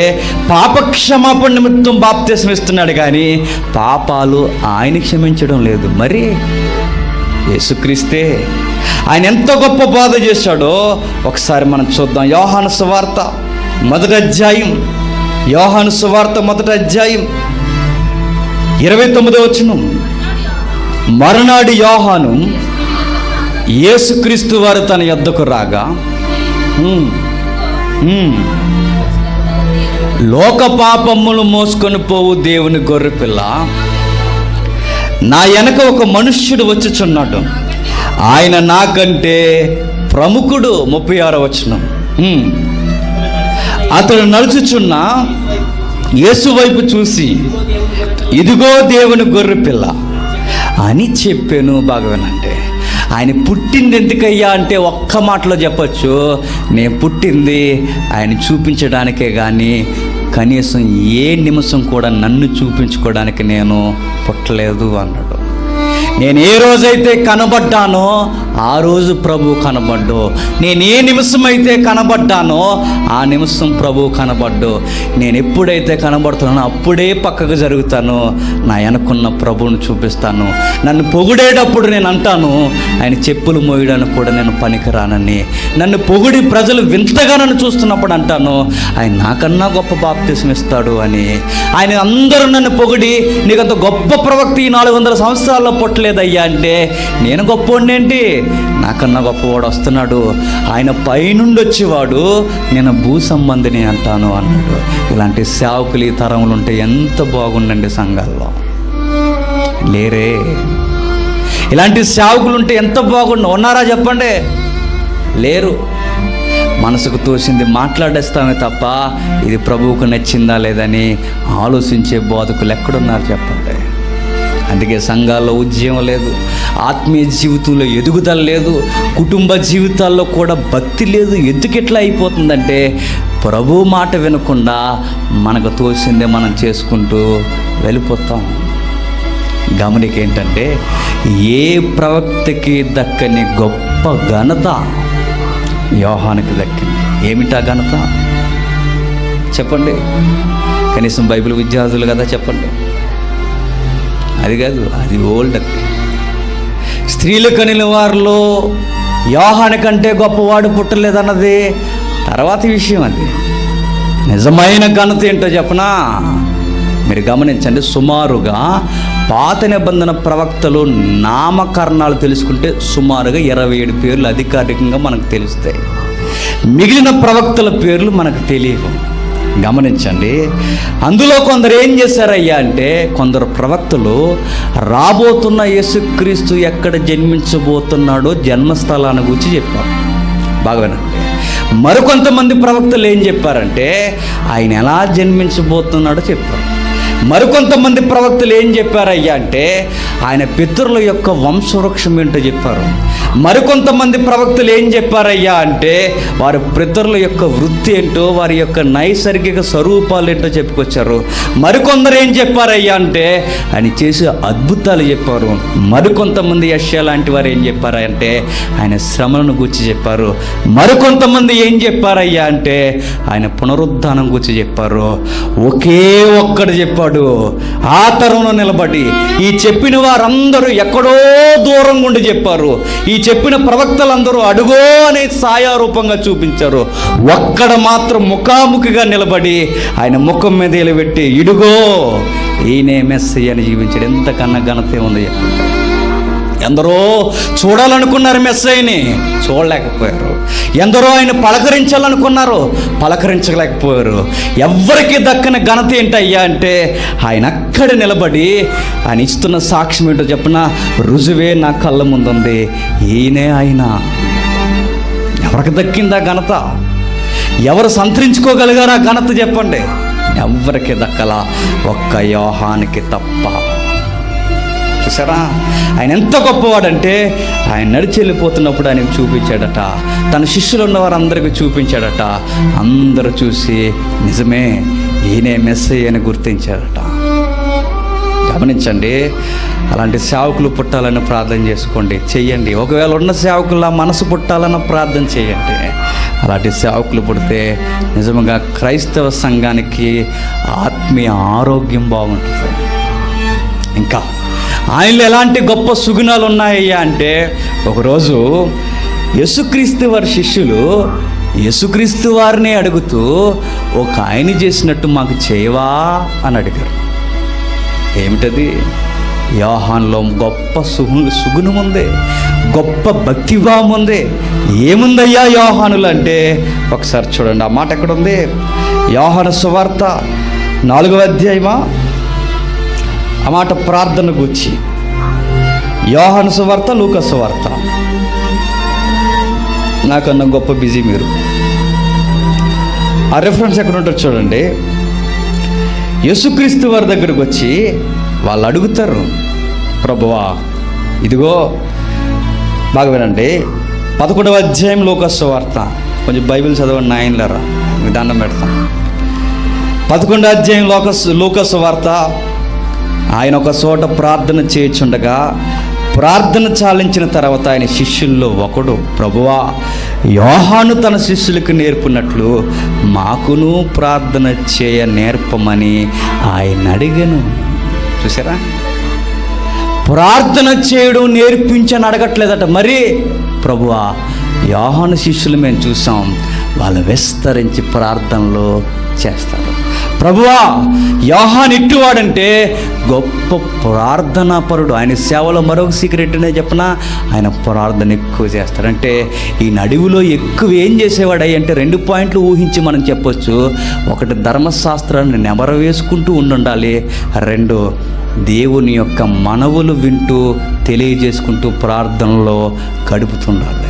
పాపక్షమాపణ నిమిత్తం బాప్తిస్మం ఇస్తున్నాడు, కానీ పాపాలు ఆయన క్షమించడం లేదు. మరి యేసుక్రీస్తే ఆయన ఎంత గొప్ప బోధ చేశాడో ఒకసారి మనం చూద్దాం. యోహాను సువార్త 1వ అధ్యాయం, యోహాను సువార్త 1వ అధ్యాయం 29వ వచనం. మరునాడు యోహాను యేసుక్రీస్తు వారు తన యొద్దకు రాగా, లోక పాపములు మోసుకొని పోవు దేవుని గొర్రెపిల్ల, నా వెనక ఒక మనుష్యుడు వచ్చుచున్నాడు, ఆయన నాకంటే ప్రముఖుడు. 36వ వచనం. అతడు నడుచుచున్న యేసు వైపు చూసి, ఇదిగో దేవుని గొర్రెపిల్ల అని చెప్పాను. బాగా వినండి. ఆయన పుట్టింది ఎందుకయ్యా అంటే ఒక్క మాటలో చెప్పచ్చు, నేను పుట్టింది ఆయన చూపించడానికే, కానీ కనీసం ఏ నిమిషం కూడా నన్ను చూపించుకోవడానికి నేను పుట్టలేదు అన్నాడు. నేను ఏ రోజైతే కనబడ్డానో ఆ రోజు ప్రభు కనబడ్డు. నేను ఏ నిమిషం అయితే కనబడ్డానో ఆ నిమిషం ప్రభు కనబడ్డు. నేను ఎప్పుడైతే కనబడుతున్నానో అప్పుడే పక్కకు జరుగుతాను, నా వెనకున్న ప్రభువును చూపిస్తాను. నన్ను పొగిడేటప్పుడు నేను అంటాను, ఆయన చెప్పులు మోయడానికి కూడా నేను పనికిరానని. నన్ను పొగిడి ప్రజలు వింతగా నన్ను చూస్తున్నప్పుడు అంటాను, ఆయన నాకన్నా గొప్ప బాప్తిస్మం ఇస్తాడు అని. ఆయన అందరూ నన్ను పొగిడి, నీకంత గొప్ప ప్రవక్త ఈ 400 సంవత్సరాల్లో పుట్టలేదయ్యా అంటే, నేను గొప్పవాడిని ఏంటి, నాకన్నా గొప్పవాడు వస్తున్నాడు, ఆయన పైనుండి వచ్చేవాడు, నేను భూ సంబంధిని అంటాను అన్నాడు. ఇలాంటి సేవకులు ఈ తరములు ఉంటే ఎంత బాగుండండి సంఘాల్లో. లేరే, ఇలాంటి సేవకులు ఉంటే ఎంత బాగుండు. ఉన్నారా చెప్పండి? లేరు. మనసుకు తోసింది మాట్లాడేస్తామే తప్ప ఇది ప్రభువుకు నచ్చిందా లేదని ఆలోచించే బోధకులు ఎక్కడున్నారు చెప్పండి? అందుకే సంఘాల్లో ఉద్యమం లేదు, ఆత్మీయ జీవితంలో ఎదుగుదల లేదు, కుటుంబ జీవితాల్లో కూడా భక్తి లేదు. ఎందుకు ఇట్లా అయిపోతుందంటే ప్రభు మాట వినకుండా మనకు తోసిందే మనం చేసుకుంటూ వెళ్ళిపోతాం. గమనిక ఏంటంటే, ఏ ప్రవక్తకి దక్కని గొప్ప ఘనత యోహానుకి దక్కింది. ఏమిటా ఘనత చెప్పండి? కనీసం బైబిల్ విద్యార్థులు కదా చెప్పండి. అది కాదు, అది ఓల్డ్. అది స్త్రీలు కనిన వారిలో యోహాను కంటే గొప్పవాడు పుట్టలేదన్నది తర్వాత విషయం. అది నిజమైన ఘనత ఏంటో చెప్పనా? మీరు గమనించండి. సుమారుగా పాత నిబంధన ప్రవక్తలు నామకరణాలు తెలుసుకుంటే సుమారుగా 27 పేర్లు అధికారికంగా మనకు తెలుస్తాయి. మిగిలిన ప్రవక్తల పేర్లు మనకు తెలియవు. గమనించండి. అందులో కొందరు ఏం చేశారయ్యా అంటే, కొందరు ప్రవక్తలు రాబోతున్న యేసుక్రీస్తు ఎక్కడ జన్మించబోతున్నాడో జన్మస్థలాన్ని గురించి చెప్పారు. బాగా వినండి. మరికొంతమంది ప్రవక్తలు ఏం చెప్పారంటే, ఆయన ఎలా జన్మించబోతున్నాడో చెప్పారు. మరికొంతమంది ప్రవక్తలు ఏం చెప్పారయ్యా అంటే, ఆయన పితరుల యొక్క వంశవృక్షం ఏంటో చెప్పారు. మరికొంతమంది ప్రవక్తలు ఏం చెప్పారయ్యా అంటే, వారి పితరుల యొక్క వృత్తి ఏంటో, వారి యొక్క నైసర్గిక స్వరూపాలు ఏంటో చెప్పుకొచ్చారు. మరికొందరు ఏం చెప్పారయ్యా అంటే, ఆయన చేసే అద్భుతాలు చెప్పారు. మరికొంతమంది యెషయా లాంటి వారు ఏం చెప్పారంటే, ఆయన శ్రమలను గురించి చెప్పారు. మరికొంతమంది ఏం చెప్పారయ్యా అంటే, ఆయన పునరుద్ధానం గురించి చెప్పారు. ఒకే ఒక్కడు చెప్పాడు, ఆ తరంలో నిలబడి ఈ చెప్పిన వారందరూ ఎక్కడో దూరంగా ఉండి చెప్పారు. ఈ చెప్పిన ప్రవక్తలందరూ అడుగో అనే ఛాయారూపంగా చూపించారు. ఒక్కడ మాత్రం ముఖాముఖిగా నిలబడి ఆయన ముఖం మీద నిలబెట్టి ఇడుగో ఈయనే మెస్సయ్య అని జీవించాడు. ఎంతకన్నా ఘనత ఉంది? ఎందరో చూడాలనుకున్నారు మెస్సయ్యని, చూడలేకపోయారు. ఎందరో ఆయన పలకరించాలనుకున్నారు, పలకరించలేకపోయారు. ఎవ్వరికి దక్కని ఘనత ఏంటయ్యా అంటే ఆయన అక్కడ నిలబడి ఆయన ఇస్తున్న సాక్ష్యం ఏంటో చెప్పిన రుజువే నా కళ్ళ ముందుంది, ఈయనే ఆయన. ఎవరికి దక్కిందా ఘనత? ఎవరు సంతరించుకోగలిగారా ఘనత చెప్పండి? ఎవరికి దక్కలా, ఒక్క యోహానికి తప్ప. చూసారా ఆయన ఎంత గొప్పవాడంటే ఆయన నడిచి వెళ్ళిపోతున్నప్పుడు ఆయనకు చూపించాడట, తన శిష్యులు ఉన్న వారందరికీ చూపించాడట. అందరూ చూసి నిజమే ఈయనే మెస్సయ్య అని గుర్తించాడట. గమనించండి, అలాంటి సేవకులు పుట్టాలని ప్రార్థన చేసుకోండి, చెయ్యండి. ఒకవేళ ఉన్న సేవకుల మనసు పుట్టాలన్న ప్రార్థన చేయండి. అలాంటి సేవకులు పుడితే నిజంగా క్రైస్తవ సంఘానికి ఆత్మీయ ఆరోగ్యం బాగుంటుంది. ఇంకా ఆయనలో ఎలాంటి గొప్ప సుగుణాలు ఉన్నాయ్యా అంటే, ఒకరోజు యేసుక్రీస్తు వారి శిష్యులు యేసుక్రీస్తు వారిని అడుగుతూ ఒక ఆయన చేసినట్టు మాకు చేయవా అని అడిగారు. ఏమిటది? యోహానులో గొప్ప సుగుణం ఉంది, గొప్ప భక్తిభావం ఉంది. ఏముందయ్యా యోహానులు అంటే ఒకసారి చూడండి, ఆ మాట ఎక్కడ ఉంది? యోహాను సువార్త 4వ అధ్యాయమా ఆ మాట ప్రార్థన గూర్చి. యోహాను సువార్త, లూకా సువార్త. నాకన్నా గొప్ప బిజీ మీరు. ఆ రెఫరెన్స్ ఎక్కడ ఉంటారు చూడండి. యేసుక్రీస్తు వారి దగ్గరకు వచ్చి వాళ్ళు అడుగుతారు, ప్రభువా ఇదిగో, బాగా వినండి, 11వ అధ్యాయం లూకా సువార్త. కొంచెం బైబిల్ చదవండి నాయనలారా, మీకు దండం పెడతాం. 11వ అధ్యాయం లూకా సువార్త. ఆయన ఒక చోట ప్రార్థన చేయుచుండగా ప్రార్థన చాలించిన తర్వాత ఆయన శిష్యుల్లో ఒకడు, ప్రభువా యోహాను తన శిష్యులకు నేర్పునట్లు మాకును ప్రార్థన చేయ నేర్పమని ఆయన అడిగాను. చూసారా, ప్రార్థన చేయడం నేర్పించని అడగట్లేదట. మరి ప్రభువా యోహాను శిష్యులు మేము చూసాం, వాళ్ళు విస్తరించి ప్రార్థనలు చేస్తారు. ప్రభువా యోహాను ఇట్టువాడంటే గొప్ప ప్రార్థనాపరుడు. ఆయన సేవలో మరొక సీక్రెట్ అనే చెప్పిన, ఆయన ప్రార్థన ఎక్కువ చేస్తాడంటే ఈ నడువులో ఎక్కువ ఏం చేసేవాడు అంటే 2 పాయింట్లు ఊహించి మనం చెప్పొచ్చు. ఒకటి, ధర్మశాస్త్రాన్ని నెమర వేసుకుంటూ ఉండాలి. 2, దేవుని యొక్క మనవులు వింటూ తెలియజేసుకుంటూ ప్రార్థనలో గడుపుతుండాలి.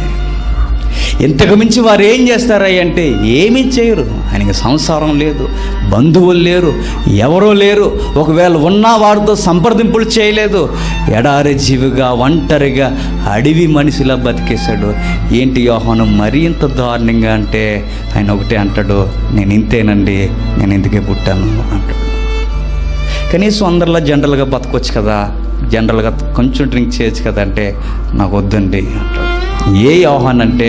ఇంతకు మించి వారు ఏం చేస్తారంటే ఏమీ చేయరు. ఆయనకి సంసారం లేదు, బంధువులు లేరు, ఎవరో లేరు. ఒకవేళ ఉన్నా వారితో సంప్రదింపులు చేయలేదు. ఎడారి జీవిగా ఒంటరిగా అడవి మనిషిలా బతికేశాడు. ఏంటి యోహాను మరీ ఇంత దారుణంగా అంటే ఆయన ఒకటే అంటాడు, నేను ఇంతేనండి, నేను ఇందుకే పుట్టాను అంటాడు. కనీసం అందరిలా జనరల్గా బతకొచ్చు కదా, జనరల్గా కొంచెం డ్రింక్ చేయొచ్చు కదా అంటే నాకు వద్దండి అంటాడు. ఏ యోహాన్ అంటే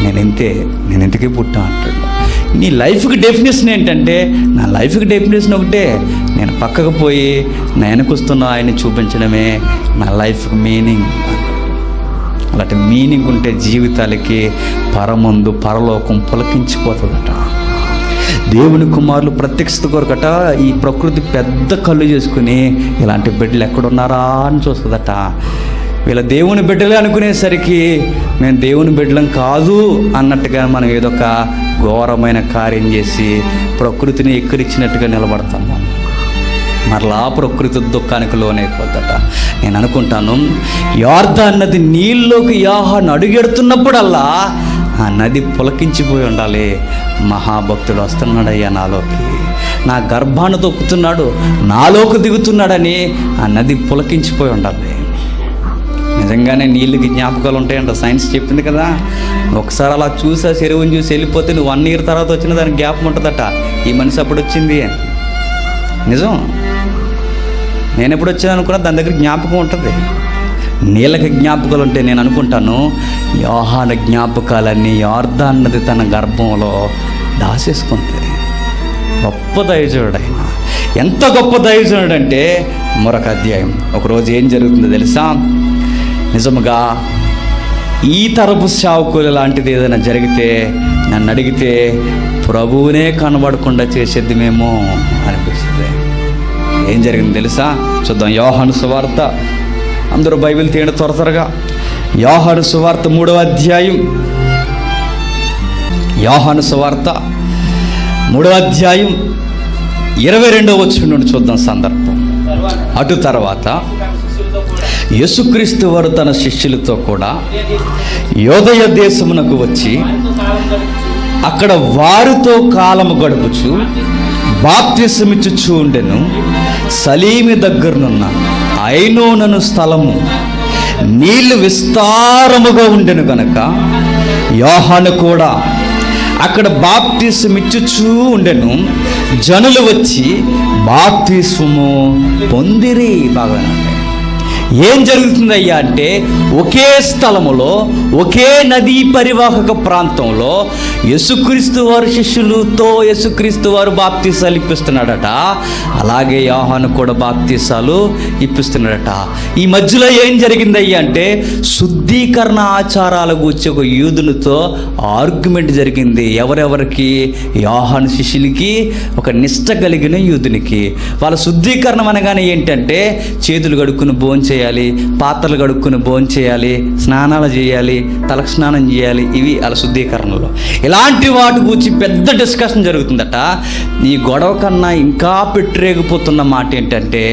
నేను ఇంతే, నేను ఇంతకీ పుట్టా అంటాడు. నీ లైఫ్కి డెఫినేషన్ ఏంటంటే, నా లైఫ్కి డెఫినేషన్ ఒకటే, నేను పక్కకు పోయి నా వెనకొస్తున్న ఆయన్ని చూపించడమే నా లైఫ్కి మీనింగ్. అలాంటి మీనింగ్ ఉంటే జీవితాలకి పరమందు పరలోకం పులకించిపోతుందట. దేవుని కుమారులు ప్రత్యక్షత కొరకట ఈ ప్రకృతి పెద్ద కళ్ళు చేసుకుని ఇలాంటి బిడ్డలు ఎక్కడున్నారా అని చూస్తుందట. వీళ్ళ దేవుని బిడ్డలే అనుకునేసరికి మేము దేవుని బిడ్డలం కాదు అన్నట్టుగా మనం ఏదో ఒక ఘోరమైన కార్యం చేసి ప్రకృతిని ఎక్కిరించినట్టుగా నిలబడతాము. మరలా ప్రకృతి దుఃఖానికి లోనైపోద్దట. నేను అనుకుంటాను, యోర్దాను నది నీళ్ళలోకి యోహాను అడుగెడుతున్నప్పుడల్లా ఆ నది పులకించిపోయి ఉండాలి. మహాభక్తుడు వస్తున్నాడయ్యా నాలోకి, నా గర్భాన్ని తొక్కుతున్నాడు, నాలోకి దిగుతున్నాడని ఆ నది పులకించిపోయి ఉండాలి. నిజంగానే నీళ్ళకి జ్ఞాపకాలు ఉంటాయంట, సైన్స్ చెప్పింది కదా. ఒకసారి అలా చూసి ఆ చెరువుని చూసి వెళ్ళిపోతే నువ్వు 1 year తర్వాత వచ్చిన దానికి జ్ఞాపకం ఉంటుందట, ఈ మనిషి అప్పుడు వచ్చింది అని. నిజం, నేను ఎప్పుడు వచ్చాను అనుకున్నా దాని దగ్గర జ్ఞాపకం ఉంటుంది. నీళ్ళకి జ్ఞాపకాలు ఉంటే నేను అనుకుంటాను యోహాను జ్ఞాపకాలన్నీ యోర్దాను నది తన గర్భంలో దాసేసుకుంది. గొప్ప దైవజనుడు ఆయన. ఎంత గొప్ప దైవజనుడు అంటే మరొక అధ్యాయం. ఒకరోజు ఏం జరుగుతుందో తెలుసా? నిజముగా ఈ తరపు సేవకులు లాంటిది ఏదైనా జరిగితే నన్ను అడిగితే ప్రభువునే కనబడకుండా చేసేద్దిమేమో అనిపిస్తుంది. ఏం జరిగింది తెలుసా? చూద్దాం. యోహాను సువార్త, అందరూ బైబిల్ తీయండి త్వరగా. యోహాను సువార్త 3వ అధ్యాయం. యోహాను సువార్త 3వ అధ్యాయం 22వ వచనం నుండి చూద్దాం సందర్భం. అటు తర్వాత యేసుక్రీస్తు వారు తన శిష్యులతో కూడా యోదయ దేశమునకు వచ్చి అక్కడ వారితో కాలము గడుపుచు బాప్తిసమిచ్చుచూ ఉండెను. సలీమి దగ్గరనున్న ఐనోనను స్థలము నీళ్లు విస్తారముగా ఉండెను కనుక యోహాను కూడా అక్కడ బాప్తిసమిచ్చుచూ ఉండెను. జనులు వచ్చి బాప్తిస్మము పొందిరి. బాగా ఏం జరుగుతుందయ్యా అంటే, ఒకే స్థలములో ఒకే నదీ పరివాహక ప్రాంతంలో యేసుక్రీస్తు వారి శిష్యులతో యేసుక్రీస్తు వారు బాప్తీసాలు ఇప్పిస్తున్నాడట. అలాగే యోహాను కూడా బాప్తీసాలు ఇప్పిస్తున్నాడట. ఈ మధ్యలో ఏం జరిగిందయ్యా అంటే, శుద్ధీకరణ ఆచారాల గురించి ఒక యూదులతో ఆర్గ్యుమెంట్ జరిగింది. ఎవరెవరికి? యోహాను శిష్యులకి, ఒక నిష్ట కలిగిన యూదునికి. వాళ్ళ శుద్ధీకరణం అనగానే ఏంటంటే, చేతులు కడుక్కుని భోంచేయాలి, పాత్రలు కడుక్కుని భోంచేయాలి, స్నానాలు చేయాలి, తలకు స్నానం చేయాలి. ఇవి వాళ్ళ శుద్ధీకరణలో. ఇలాంటి వాటి గురించి పెద్ద డిస్కషన్ జరుగుతుందట. ఈ గొడవ కన్నా ఇంకా పెట్టిరేగిపోతున్న మాట ఏంటంటే,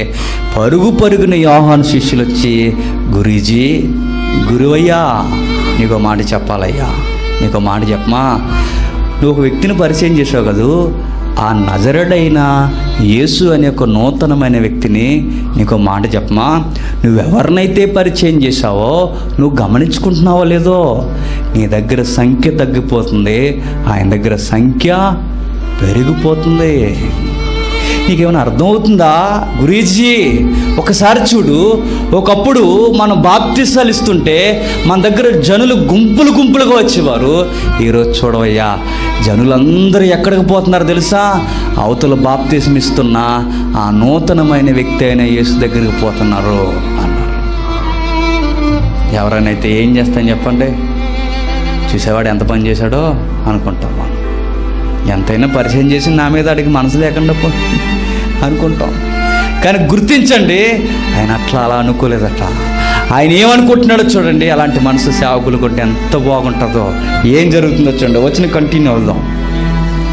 పరుగున యోహాను శిష్యులు వచ్చి, గురూజీ, గురువయ్యా, నీకో మాట చెప్పాలయ్యా, నీకో మాట చెప్పమా. నువ్వు ఒక వ్యక్తిని పరిచయం చేసావు కదూ, ఆ నజరుడైన యేసు అనే ఒక నూతనమైన వ్యక్తిని నీకు మాట చెప్పమా. నువ్వెవరినైతే పరిచయం చేశావో నువ్వు గమనించుకుంటున్నావో లేదో, నీ దగ్గర సంఖ్య తగ్గిపోతుంది, ఆయన దగ్గర సంఖ్య పెరిగిపోతుంది. నీకేమైనా అర్థమవుతుందా? గురూజీ, ఒకసారి చూడు, ఒకప్పుడు మనం బాప్తిసాలు ఇస్తుంటే మన దగ్గర జనులు గుంపులుగా వచ్చేవారు. ఈరోజు చూడవయ్యా, జనులందరూ ఎక్కడికి పోతున్నారు తెలుసా? అవతల బాప్తిసం ఇస్తున్న ఆ నూతనమైన వ్యక్తి అయిన యేసు దగ్గరికి పోతున్నారు అన్నారు. ఎవరైనా ఏం చేస్తాను చెప్పండి? చూసేవాడు ఎంత పని చేశాడో అనుకుంటాం. మనం ఎంతైనా పరిచయం చేసి నా మీద అడిగి మనసు లేకుండా అనుకుంటాం. కానీ గుర్తించండి, ఆయన అలా అనుకోలేదట. ఆయన ఏమనుకుంటున్నాడో చూడండి. అలాంటి మనసు సేవకులు కొట్టి ఎంత బాగుంటుందో. ఏం జరుగుతుందో చూడండి. వచ్చిన కంటిన్యూ అవుదాం.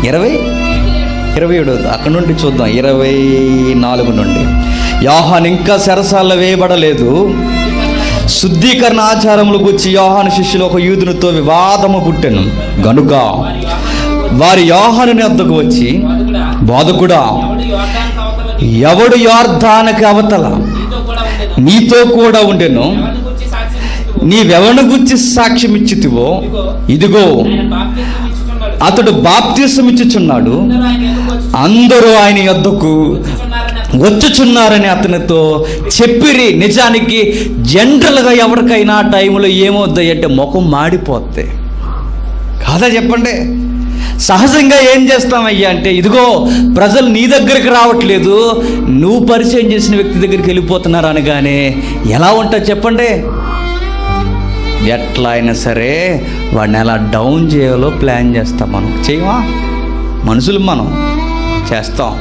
27 అక్కడ నుండి చూద్దాం. 24 నుండి. యోహాను ఇంకా చెరసాలలో వేయబడలేదు. శుద్ధీకరణ ఆచారముల గురించి యోహాను శిష్యులు ఒక యూదునితో వివాదము పుట్టెను గనుక వారి యోహాను వద్దకు వచ్చి, బోధకుడా, ఎవడు యోర్దానుకి అవతల నీతో కూడా ఉండెను, నీవెవరిని గురించి సాక్ష్యం ఇచ్చితివో, ఇదిగో అతడు బాప్తిసం ఇచ్చుచున్నాడు, అందరూ ఆయన యొద్దకు వచ్చుచున్నారని అతనితో చెప్పిరి. నిజానికి జనరల్గా ఎవరికైనా టైంలో ఏమవుతాయి అంటే ముఖం మాడిపోద్ది కాదా చెప్పండి? సహజంగా ఏం చేస్తామయ్యా అంటే, ఇదిగో ప్రజలు నీ దగ్గరికి రావట్లేదు, నువ్వు పరిచయం చేసిన వ్యక్తి దగ్గరికి వెళ్ళిపోతున్నారు అనగానే ఎలా ఉంటుంది చెప్పండి? ఎట్లా అయినా సరే వాడిని ఎలా డౌన్ చేయాలో ప్లాన్ చేస్తాం. మనం చేయమా? మనుషులు మనం చేస్తాం.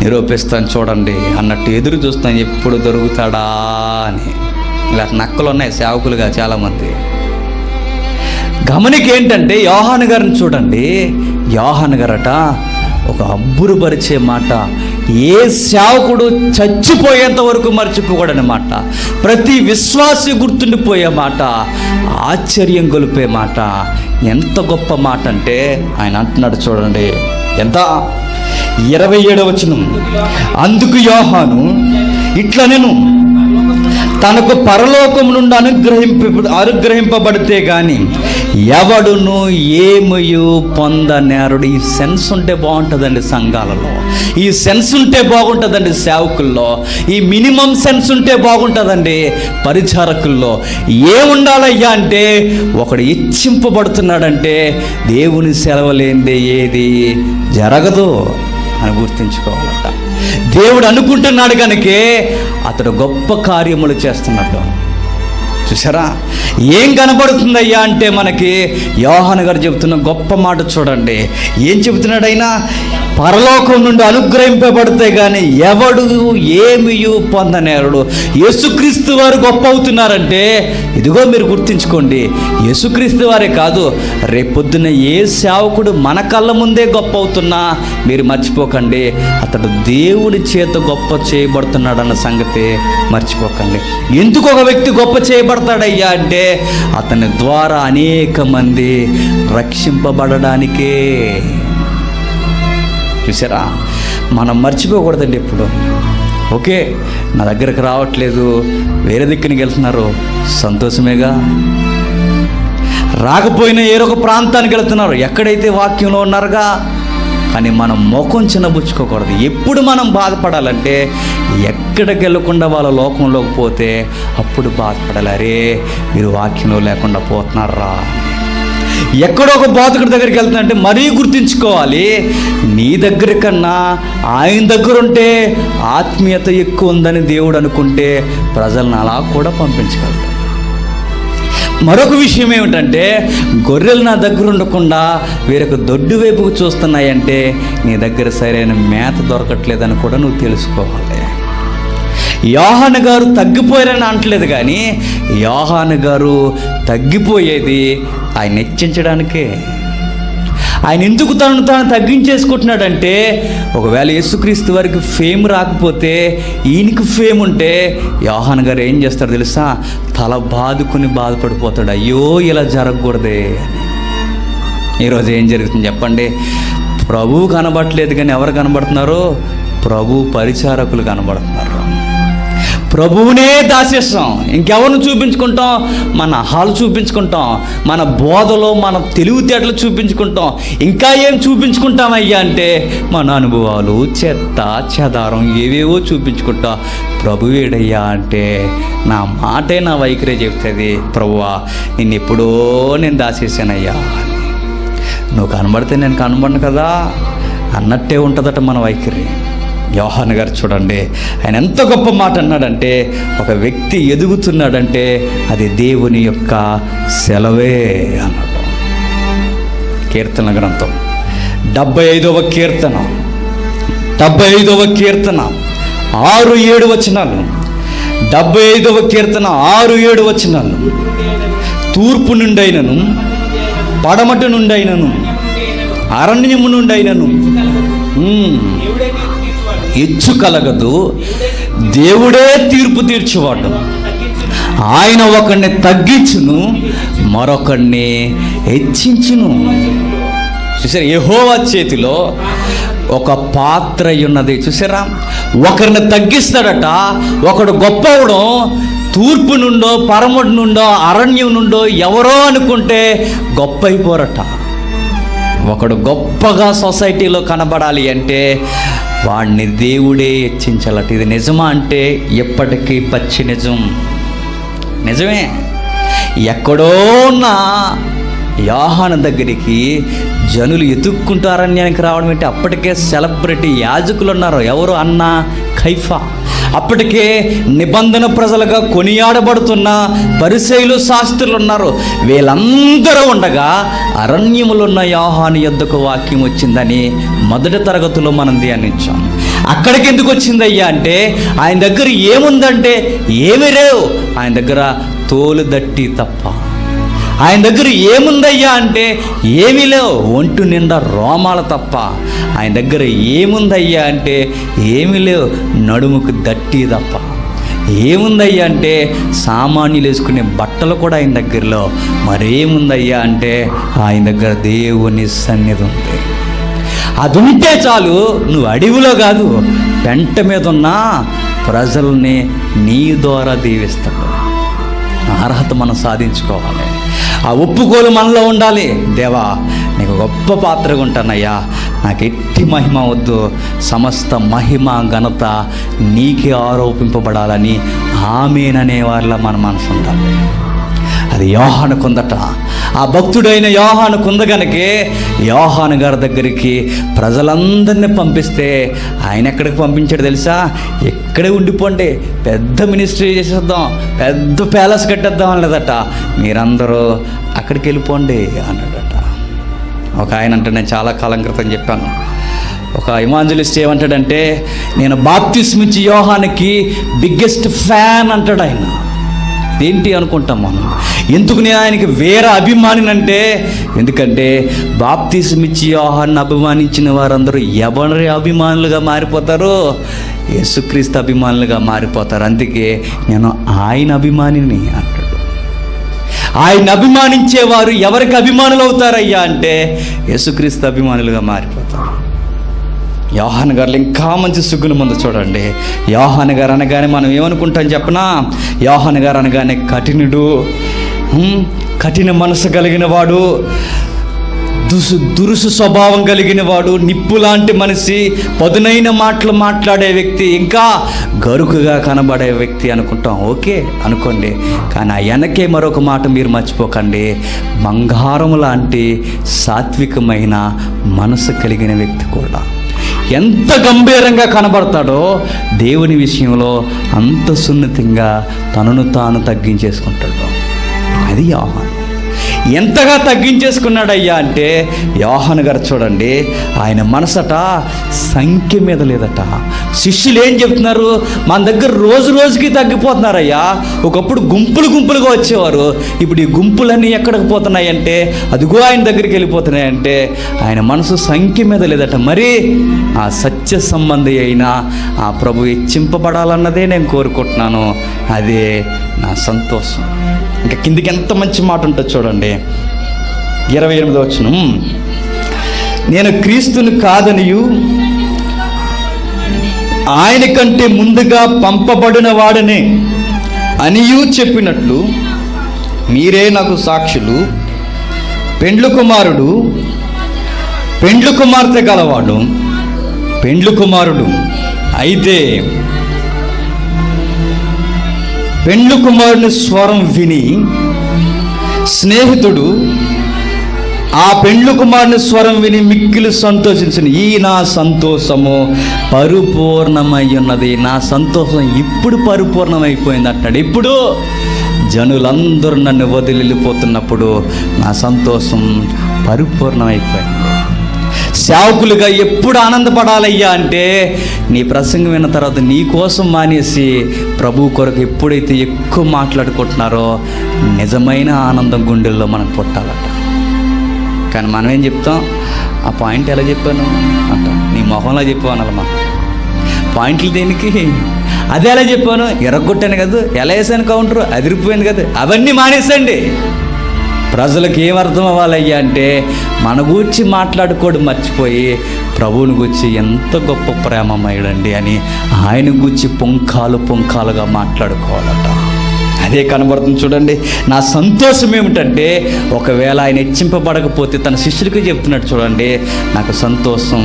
నిరూపిస్తాను చూడండి అన్నట్టు ఎదురు చూస్తాం, ఎప్పుడు దొరుకుతాడా అని. ఇలా నక్కలు ఉన్నాయి సేవకులుగా చాలామంది. గమనిక ఏంటంటే, యోహాను గారిని చూడండి. యోహాను గారట ఒక అబ్బురుపరిచే మాట, ఏ సేవకుడు చచ్చిపోయేంత వరకు మర్చిపోకూడని మాట, ప్రతి విశ్వాసి గుర్తుండిపోయే మాట, ఆశ్చర్యం గొలిపే మాట. ఎంత గొప్ప మాట అంటే ఆయన అంటున్నాడు చూడండి. ఎంత? 27వ వచనం. అందుకు యోహాను ఇట్లా, నేను తనకు పరలోకం నుండి అనుగ్రహింపబడితే కానీ ఎవడును ఏమయు పొందనేరుడు. ఈ సెన్స్ ఉంటే బాగుంటుందండి సంఘాలలో, ఈ సెన్స్ ఉంటే బాగుంటుందండి సేవకుల్లో, ఈ మినిమం సెన్స్ ఉంటే బాగుంటుందండి పరిచారకుల్లో. ఏముండాలయ్యా అంటే, ఒకడు ఇచ్చింపబడుతున్నాడంటే దేవుని సెలవు లేనిదే ఏది జరగదు అని గుర్తించుకోవాలట. దేవుడు అనుకుంటున్నాడు కనుకే అతడు గొప్ప కార్యములు చేస్తున్నట్టు. చూసారా, ఏం కనబడుతుందయ్యా అంటే మనకి యోహాను గారు చెబుతున్న గొప్ప మాట చూడండి. ఏం చెబుతున్నాడు ఆయన? పరలోకం నుండి అనుగ్రహింపబడితే కానీ ఎవడు ఏమీ పొందనేరుడు. యేసుక్రీస్తు వారు గొప్ప అవుతున్నారంటే ఇదిగో మీరు గుర్తించుకోండి, యేసుక్రీస్తు వారే కాదు, రేపొద్దున ఏ సేవకుడు మన కళ్ళ ముందే గొప్ప అవుతున్నా మీరు మర్చిపోకండి, అతడు దేవుడి చేత గొప్ప చేయబడుతున్నాడన్న సంగతి మర్చిపోకండి. ఎందుకు ఒక వ్యక్తి గొప్ప చేయబడతాడయ్యా అంటే అతని ద్వారా అనేక మంది రక్షింపబడడానికే. చూసారా, మనం మర్చిపోకూడదండి ఎప్పుడు. ఓకే, నా దగ్గరకు రావట్లేదు, వేరే దిక్కునికి వెళ్తున్నారు, సంతోషమేగా. రాకపోయినా ఏరొక ప్రాంతానికి వెళ్తున్నారు, ఎక్కడైతే వాక్యంలో ఉన్నారుగా. కానీ మనం ముఖం చిన్నబుచ్చుకోకూడదు. ఎప్పుడు మనం బాధపడాలంటే ఎక్కడికి వెళ్ళకుండా వాళ్ళ లోకంలోకి పోతే అప్పుడు బాధపడాలి. అరే మీరు వాక్యంలో లేకుండా పోతున్నారా. ఎక్కడో ఒక బోధకుడి దగ్గరికి వెళ్తుందంటే మరీ గుర్తుంచుకోవాలి, నీ దగ్గర కన్నా ఆయన దగ్గర ఉంటే ఆత్మీయత ఎక్కువ ఉందని దేవుడు అనుకుంటే ప్రజలను అలా కూడా పంపించగలరు. మరొక విషయం ఏమిటంటే, గొర్రెలు నా దగ్గర ఉండకుండా వేరొక దొడ్డు వైపుకు చూస్తున్నాయంటే నీ దగ్గర సరైన మేత దొరకట్లేదని కూడా నువ్వు తెలుసుకోవాలి. యోహాను గారు తగ్గిపోయారని అనట్లేదు, కానీ యోహాను గారు తగ్గిపోయేది ఆయన హెచ్చించడానికే. ఆయన ఎందుకు తనను తాను తగ్గించేసుకుంటున్నాడంటే, ఒకవేళ యేసుక్రీస్తు వారికి ఫేమ్ రాకపోతే ఈయనకి ఫేమ్ ఉంటే యోహాను గారు ఏం చేస్తాడు తెలుసా? తల బాదుకుని బాధపడిపోతాడు, అయ్యో ఇలా జరగకూడదే అని. ఈరోజు ఏం జరుగుతుంది చెప్పండి? ప్రభువు కనబడట్లేదు, కానీ ఎవరు కనబడుతున్నారు? ప్రభు పరిచారకులు కనబడుతున్నారు. ప్రభువునే దాసేస్తాం, ఇంకెవరిని చూపించుకుంటాం? మన హాలు చూపించుకుంటాం, మన బోధలో మన తెలివితేటలు చూపించుకుంటాం. ఇంకా ఏం చూపించుకుంటామయ్యా అంటే మన అనుభవాలు, చెత్త చెదారం ఏవేవో చూపించుకుంటాం. ప్రభువేడయ్యా అంటే నా మాటే నా వైఖరే చెప్తుంది, ప్రభువా నిన్ను ఎప్పుడో నేను దాసేసానయ్యా. నువ్వు కనబడితే నేను కనబడను కదా అన్నట్టే ఉంటుందట మన వైఖరి. యోహాను గారు చూడండి, ఆయన ఎంత గొప్ప మాట అన్నాడంటే, ఒక వ్యక్తి ఎదుగుతున్నాడంటే అది దేవుని యొక్క సెలవే అన్నాడు. కీర్తన గ్రంథం 75వ కీర్తన 6-7 వచనాలు. 75వ కీర్తన 6-7 వచనాలు. తూర్పు నుండైనను పడమటి నుండైనను అరణ్యము నుండైనను హెచ్చు కలగదు, దేవుడే తీర్పు తీర్చువాడు. ఆయన ఒకడిని తగ్గించును, మరొకడిని హెచ్చించును. చూసారా, యెహోవా చేతిలో ఒక పాత్ర ఉన్నది. చూసారా, ఒకరిని తగ్గిస్తాడట, ఒకడు గొప్పవడం తూర్పు నుండో పరమటి నుండో అరణ్యం నుండో ఎవరో అనుకుంటే గొప్ప అయిపోరట. ఒకడు గొప్పగా సొసైటీలో కనబడాలి అంటే వాడిని దేవుడే హెచ్చించాలట. ఇది నిజమా అంటే ఎప్పటికీ పచ్చి నిజం, నిజమే. ఎక్కడో ఉన్న యోహాను దగ్గరికి జనులు ఎతుక్కుంటూ అరణ్యానికి రావడం ఏంటి? అప్పటికే సెలబ్రిటీ యాజకులు ఉన్నారు. ఎవరు? అన్న కైఫా. అప్పటికే నిబంధన ప్రజలుగా కొనియాడబడుతున్న పరిసయ్యులు, శాస్త్రులు ఉన్నారు. వీళ్ళందరూ ఉండగా అరణ్యములో ఉన్న యోహాను యొద్దకు వాక్యం వచ్చిందని మొదటి తరగతిలో మనం ధ్యానించాం. అక్కడికి ఎందుకు వచ్చిందయ్యా అంటే ఆయన దగ్గర ఏముందంటే ఏమీ లేవు. ఆయన దగ్గర తోలు దట్టి తప్ప. ఆయన దగ్గర ఏముందయ్యా అంటే ఏమీ లేవు, ఒంటి నిండా రోమాలు తప్ప. ఆయన దగ్గర ఏముందయ్యా అంటే ఏమీ లేవు, నడుముకు దట్టి తప్ప. ఏముందయ్యా అంటే సామాన్యులు వేసుకునే బట్టలు కూడా ఆయన దగ్గరలో. మరేముందయ్యా అంటే ఆయన దగ్గర దేవుని సన్నిధి ఉంది. అది ఉంటే చాలు, నువ్వు అడవిలో కాదు పెంట మీద ఉన్న ప్రజల్ని నీ ద్వారా దీవిస్తాడు. అర్హత మనం సాధించుకోవాలి. ఆ ఒప్పుకోలు మనలో ఉండాలి. దేవా నీకు గొప్ప పాత్రగా ఉంటానయ్యా, నాకు ఎట్టి మహిమ వద్దు, సమస్త మహిమ ఘనత నీకే ఆరోపింపబడాలని ఆమేననే వాళ్ళ మన మనసు ఉండాలి. అది యోహాను కుందట. ఆ భక్తుడైన యోహాను కుందగనకే యోహాను గారి దగ్గరికి ప్రజలందరినీ పంపిస్తే ఆయన ఎక్కడికి పంపించాడు తెలుసా? ఇక్కడే ఉండిపోండి, పెద్ద మినిస్ట్రీ చేసేద్దాం, పెద్ద ప్యాలెస్ కట్టేద్దాం అనలేదట. మీరందరూ అక్కడికి వెళ్ళిపోండి అన్నాడట. ఒక ఆయన అంటే, నేను చాలా కాలం క్రితం చెప్పాను, ఒక ఇవాంజలిస్ట్ ఏమంటాడంటే, నేను బాప్తిస్మిచ్చి యోహానికి బిగ్గెస్ట్ ఫ్యాన్ అంటాడు ఆయన. ఏంటి అనుకుంటాం మనం, ఎందుకు నేను ఆయనకి వేరే అభిమానినంటే, ఎందుకంటే బాప్తిస్మిచ్చి యోహాన్ని అభిమానించిన వారందరూ ఎవరి అభిమానులుగా మారిపోతారు? యేసుక్రీస్తు అభిమానులుగా మారిపోతారు. అందుకే నేను ఆయన అభిమానిని అంటాడు. ఆయన అభిమానించేవారు ఎవరికి అభిమానులు అవుతారయ్యా అంటే యేసుక్రీస్తు అభిమానులుగా మారిపోతారు. యోహాను గారు ఇంకా మంచి సుగుణం ఉంది చూడండి. యోహాను గారు అనగానే మనం ఏమనుకుంటాం చెప్పనా? యోహాను గారు అనగానే కఠినుడు, కఠిన మనసు కలిగిన వాడు, దురుసు స్వభావం కలిగిన వాడు, నిప్పు లాంటి మనిషి, పదునైన మాటలు మాట్లాడే వ్యక్తి, ఇంకా గరుకుగా కనబడే వ్యక్తి అనుకుంటాం. ఓకే అనుకోండి, కానీ ఆ వెనకే మరొక మాట మీరు మర్చిపోకండి, బంగారం లాంటి సాత్వికమైన మనసు కలిగిన వ్యక్తి కూడా. ఎంత గంభీరంగా కనబడతాడో దేవుని విషయంలో అంత సున్నితంగా తనను తాను తగ్గించేసుకుంటాడు. అది యోహాను. ఎంతగా తగ్గించేసుకున్నాడయ్యా అంటే, యోహాను గారు చూడండి, ఆయన మనసట సంఖ్య మీద లేదట. శిష్యులు ఏం చెప్తున్నారు? మన దగ్గర రోజు రోజుకి తగ్గిపోతున్నారయ్యా. ఒకప్పుడు గుంపులు గుంపులుగా వచ్చేవారు, ఇప్పుడు ఈ గుంపులన్నీ ఎక్కడికి పోతున్నాయంటే అదిగో ఆయన దగ్గరికి వెళ్ళిపోతున్నాయంటే ఆయన మనసు సంఖ్య మీద లేదట. మరి ఆ సత్య సంబంధి అయిన ఆ ప్రభు హెచ్చింపబడాలన్నదే నేను కోరుకుంటున్నాను. అదే నా సంతోషం. ఇంకా కిందికి ఎంత మంచి మాట ఉంటుంది చూడండి, 28వ వచనం. నేను క్రీస్తుని కాదనియు ఆయన కంటే ముందుగా పంపబడిన వాడనే అనియు చెప్పినట్లు మీరే నాకు సాక్షులు. పెండ్లు కుమారుడు పెండ్లు కుమార్తె గలవాడు పెండ్లు కుమారుడు అయితే పెండ్లు కుమారుని స్వరం విని స్నేహితుడు ఆ పెండ్లు కుమారుని స్వరం విని మిక్కిలి సంతోషించిన. ఈ నా సంతోషము పరిపూర్ణమై ఉన్నది. నా సంతోషం ఇప్పుడు పరిపూర్ణమైపోయింది అంటాడు. ఇప్పుడు జనులందరూ నన్ను వదిలి వెళ్ళిపోతున్నప్పుడు నా సంతోషం పరిపూర్ణమైపోయింది. సేవకులుగా ఎప్పుడు ఆనందపడాలయ్యా అంటే, నీ ప్రసంగం విన్న తర్వాత నీ కోసం మానేసి ప్రభు కొరకు ఎప్పుడైతే ఎక్కువ మాట్లాడుకుంటున్నారో నిజమైన ఆనందం గుండెల్లో మనకు పుట్టాలట. కానీ మనం ఏం చెప్తాం? ఆ పాయింట్ ఎలా చెప్పాను అంట, నీ మొహంలో చెప్పావు అనాలి. మనం పాయింట్లు దేనికి? అదే ఎలా చెప్పాను, ఎరగొట్టాను కదా, ఎలా వేసాను కౌంటర్, అదిరిపోయింది కదా, అవన్నీ మానేసండి. ప్రజలకు ఏమర్థం అవ్వాలయ్యా అంటే, మన గూర్చి మాట్లాడుకోవడం మర్చిపోయి ప్రభువుని గూర్చి ఎంత గొప్ప ప్రేమమయ్యాడండి అని ఆయన గూర్చి పుంఖాలుగా మాట్లాడుకోవాలట. అదే కనబడుతుంది చూడండి. నా సంతోషం ఏమిటంటే, ఒకవేళ ఆయన హెచ్చింపబడకపోతే తన శిష్యులకి చెప్తున్నాడు చూడండి, నాకు సంతోషం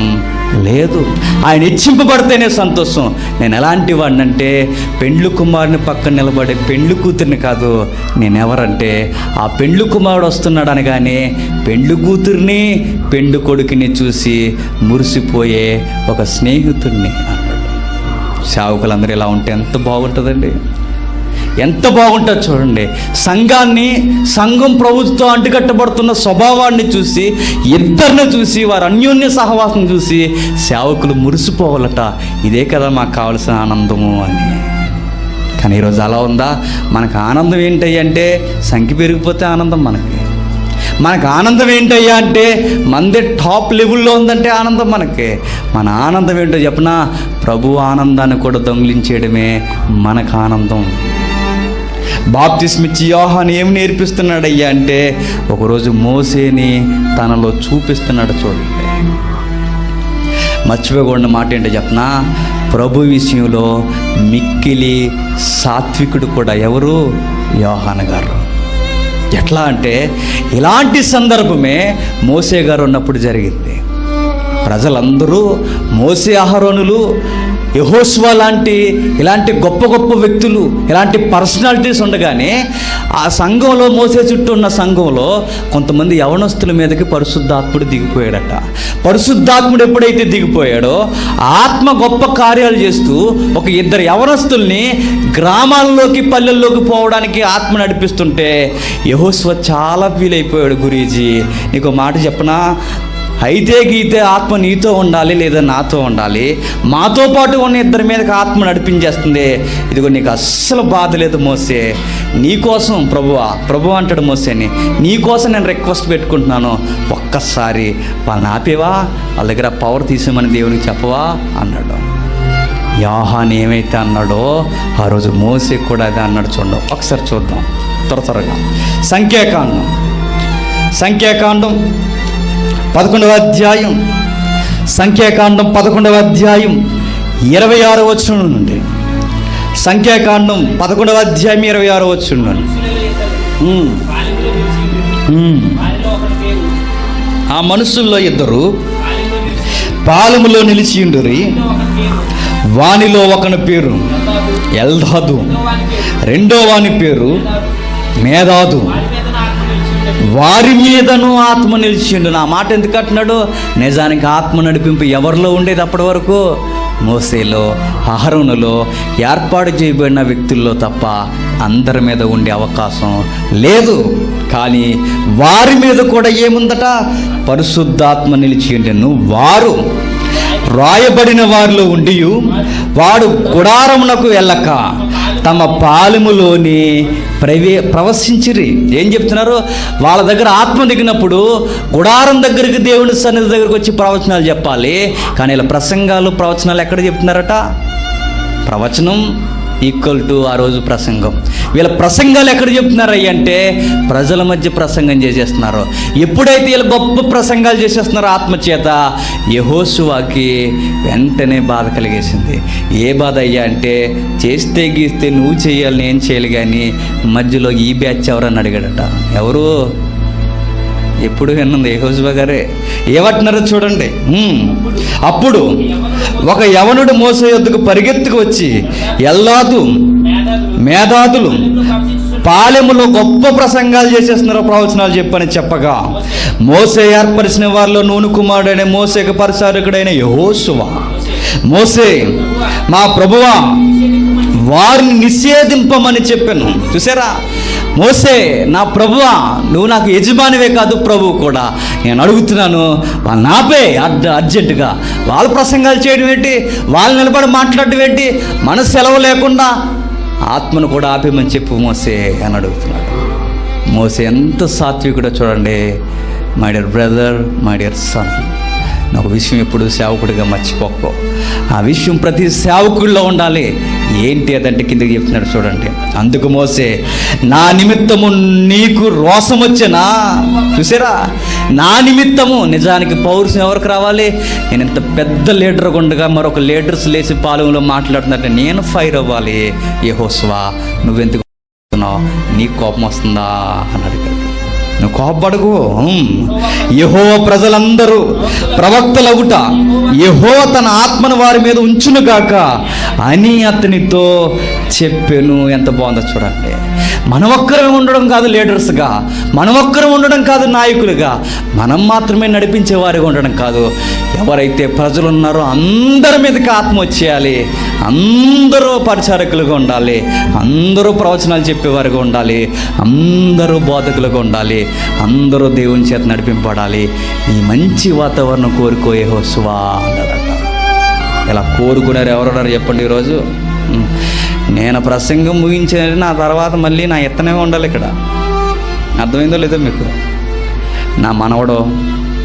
లేదు. ఆయన హెచ్చింపబడితేనే సంతోషం. నేను ఎలాంటి వాడినంటే, పెండ్లు కుమారుని పక్కన నిలబడే పెండ్లు కూతురిని కాదు. నేనెవరంటే, ఆ పెండ్లు కుమారుడు వస్తున్నాడు అనగానే పెండ్లు కూతురిని పెండ్లు కొడుకుని చూసి మురిసిపోయే ఒక స్నేహితుడిని అన్నాడు. సేవకులందరూ ఇలా ఉంటే ఎంత బాగుంటుందండి, ఎంత బాగుంటుంది చూడండి. సంఘం ప్రభుత్వం అంటుకట్టబడుతున్న స్వభావాన్ని చూసి, ఇద్దరిని చూసి, వారి అన్యోన్య సహవాసం చూసి సేవకులు మురిసిపోవాలట. ఇదే కదా మాకు కావలసిన ఆనందము అని. కానీ ఈరోజు అలా ఉందా? మనకు ఆనందం ఏంటయ్యా అంటే, సంఖ్య పెరిగిపోతే ఆనందం మనకు ఆనందం ఏంటయ్యా అంటే, మందే టాప్ లెవెల్లో ఉందంటే ఆనందం మనకి. మన ఆనందం ఏంటో చెప్పనా? ప్రభు ఆనందాన్ని కూడా దొంగిలించేయడమే మనకు ఆనందం. బాప్తిస్మిచ్చి యోహాను ఏమి నేర్పిస్తున్నాడయ్యా అంటే, ఒకరోజు మోసేని తనలో చూపిస్తున్నాడు చూడండి. మర్చిపోకుండా మాట ఏంటో చెప్పనా? ప్రభు విషయంలో మిక్కిలి సాత్వికుడు కూడా ఎవరు? యోహాను గారు. ఎట్లా అంటే, ఇలాంటి సందర్భమే మోసే గారు ఉన్నప్పుడు జరిగింది. ప్రజలందరూ మోసే అహరోనులు యెహోషువ ఇలాంటి గొప్ప గొప్ప వ్యక్తులు, ఇలాంటి పర్సనాలిటీస్ ఉండగానే ఆ సంఘంలో, మోసే చుట్టూ ఉన్న సంఘంలో కొంతమంది యవనస్తుల మీదకి పరిశుద్ధాత్ముడు దిగిపోయాడట. పరిశుద్ధాత్ముడు ఎప్పుడైతే దిగిపోయాడో ఆత్మ గొప్ప కార్యాలు చేస్తూ ఒక ఇద్దరు యవనస్తుల్ని గ్రామాల్లోకి, పల్లెల్లోకి పోవడానికి ఆత్మ నడిపిస్తుంటే యెహోషువ చాలా ఫీల్ అయిపోయాడు. గురీజీ, నీకు మాట చెప్పనా, అయితే గీతే ఆత్మ నీతో ఉండాలి లేదా నాతో ఉండాలి, మాతో పాటు ఉన్న ఇద్దరి మీదకి ఆత్మ నడిపించేస్తుంది. ఇదిగో నీకు అస్సలు బాధ లేదు మోసే, నీకోసం ప్రభు అంటాడు మోసేని, నీకోసం నేను రిక్వెస్ట్ పెట్టుకుంటున్నాను, ఒక్కసారి వాళ్ళని ఆపేవా, వాళ్ళ దగ్గర పవర్ తీసేమని దేవునికి చెప్పవా అన్నాడు. యోహాను ఏమైతే అన్నాడో ఆ రోజు మోసే కూడా అదే అన్నాడు. చూడండి ఒకసారి చూద్దాం త్వరగా. సంఖ్యాకాండం 11వ అధ్యాయం, సంఖ్యాకాండం 11వ అధ్యాయం 26వ వచనం నుండి. సంఖ్యాకాండం 11వ అధ్యాయం 26వ వచనం నుండి. ఆ మనుషుల్లో ఇద్దరు పాలెములో నిలిచియుండురి, వానిలో ఒకని పేరు ఎల్దాదు, రెండో వాని పేరు మేదాదు, వారి మీదను ఆత్మ నిలిచిండు. నా మాట ఎందుకు అంటున్నాడు? నిజానికి ఆత్మ నడిపింపు ఎవరిలో ఉండేది అప్పటి వరకు? మోసేలో, అహరోనులో, ఏర్పాటు చేయబడిన వ్యక్తుల్లో తప్ప అందరి మీద ఉండే అవకాశం లేదు. కానీ వారి మీద కూడా ఏముందట? పరిశుద్ధాత్మ నిలిచిండెను. వారు రాయబడిన వారిలో ఉండి వాడు గుడారమునకు వెళ్ళక తమ పాలెములోని ప్రవశించిరి. ఏం చెప్తున్నారు? వాళ్ళ దగ్గర ఆత్మ దిగినప్పుడు గుడారం దగ్గరికి, దేవుని సన్నిధి దగ్గరికి వచ్చి ప్రవచనాలు చెప్పాలి. కానీ ఇలా ప్రవచనాలు ఎక్కడ చెప్తున్నారట? ప్రవచనం ఈక్వల్ టు ఆ రోజు ప్రసంగం. వీళ్ళ ప్రసంగాలు ఎక్కడ చెప్తున్నారయ్య అంటే ప్రజల మధ్య ప్రసంగం చేసేస్తున్నారు. ఎప్పుడైతే వీళ్ళు గొప్ప ప్రసంగాలు చేసేస్తున్నారో ఆత్మచేత, యెహోషువకి వెంటనే బాధ కలిగేసింది. ఏ బాధ అయ్యా అంటే, చేస్తే గీస్తే నువ్వు చేయాలి, నేను చేయాలి, కానీ మధ్యలో ఈ బ్యాచ్ ఎవరని అడిగాడట. ఎవరు? ఎప్పుడు విన్నది యెహోషువ గారే. ఏమంటున్నారో చూడండి. అప్పుడు ఒక యవనుడు మోసే యొద్దకు పరిగెత్తుకు వచ్చి, ఎల్లాదు, మేధాదులు పాలెములో గొప్ప ప్రసంగాలు చేసేస్తున్నారు, ప్రవచనాలు చెప్పని చెప్పగా, మోసే ఏర్పరిచిన వారిలో నూను కుమారుడైన మోసేకు పరిచారకుడైన యెహోషువ, మోసే, మా ప్రభువా, వారిని నిషేధింపమని చెప్పాను. చూసారా? మోసే, నా ప్రభువా, నువ్వు నాకు యజమానివే కాదు, ప్రభువు కూడా. నేను అడుగుతున్నాను, వాళ్ళని ఆపే అర్జెంటుగా. వాళ్ళ ప్రసంగాలు చేయడం ఏంటి? వాళ్ళు నిలబడి మాట్లాడడం ఏంటి? మన సెలవు లేకుండా ఆత్మను కూడా ఆపేమని చెప్పు మోసే అని అడుగుతున్నాడు. మోసే ఎంత సాత్వికుడో చూడండి. My dear brother, my dear son, నాకు విషయం ఎప్పుడు సేవకుడిగా మర్చిపోకో. ఆ విషయం ప్రతి సేవకుల్లో ఉండాలి. ఏంటి అదంటే కిందకి చెప్తున్నాడు చూడండి. అందుకు మోసే, నా నిమిత్తము నీకు రోషం వచ్చేనా? చూసారా? నా నిమిత్తము. నిజానికి పౌరుషం ఎవరికి రావాలి? నేను ఇంత పెద్ద లీడర్ ఉండగా మరొక లీడర్స్ లేచి పాలెంలో మాట్లాడుతున్నట్టే నేను ఫైర్ అవ్వాలి. యెహోషువ, నువ్వెందుకు నీకు కోపం వస్తుందా అని అడిగాడు. నువ్వు కోపపడకు. యెహోవా ప్రజలందరూ ప్రవక్తలగుట, యెహోవా తన ఆత్మను వారి మీద ఉంచునుగాక అని అతనితో చెప్పాను. ఎంత బాగుందో చూడండి. మనం ఒక్కరం ఉండడం కాదు లీడర్స్గా, మనం ఒక్కరం ఉండడం కాదు నాయకులుగా, మనం మాత్రమే నడిపించేవారిగా ఉండడం కాదు. ఎవరైతే ప్రజలు ఉన్నారో అందరి మీదకి ఆత్మ వచ్చేయాలి. అందరూ పరిచారకులుగా ఉండాలి, అందరూ ప్రవచనాలు చెప్పేవారుగా ఉండాలి, అందరూ బోధకులుగా ఉండాలి, అందరూ దేవుని చేత నడిపింపబడాలి. ఈ మంచి వాతావరణం కోరుకో యెహోషువ అన్నాడట. ఇలా కోరుకున్నారు ఎవరున్నారు చెప్పండి ఈరోజు? నేను ప్రసంగం ముగించానంటే నా తర్వాత మళ్ళీ నా ఎత్తనే ఉండాలి ఇక్కడ. అర్థమైందో లేదో మీకు? నా మనవడో,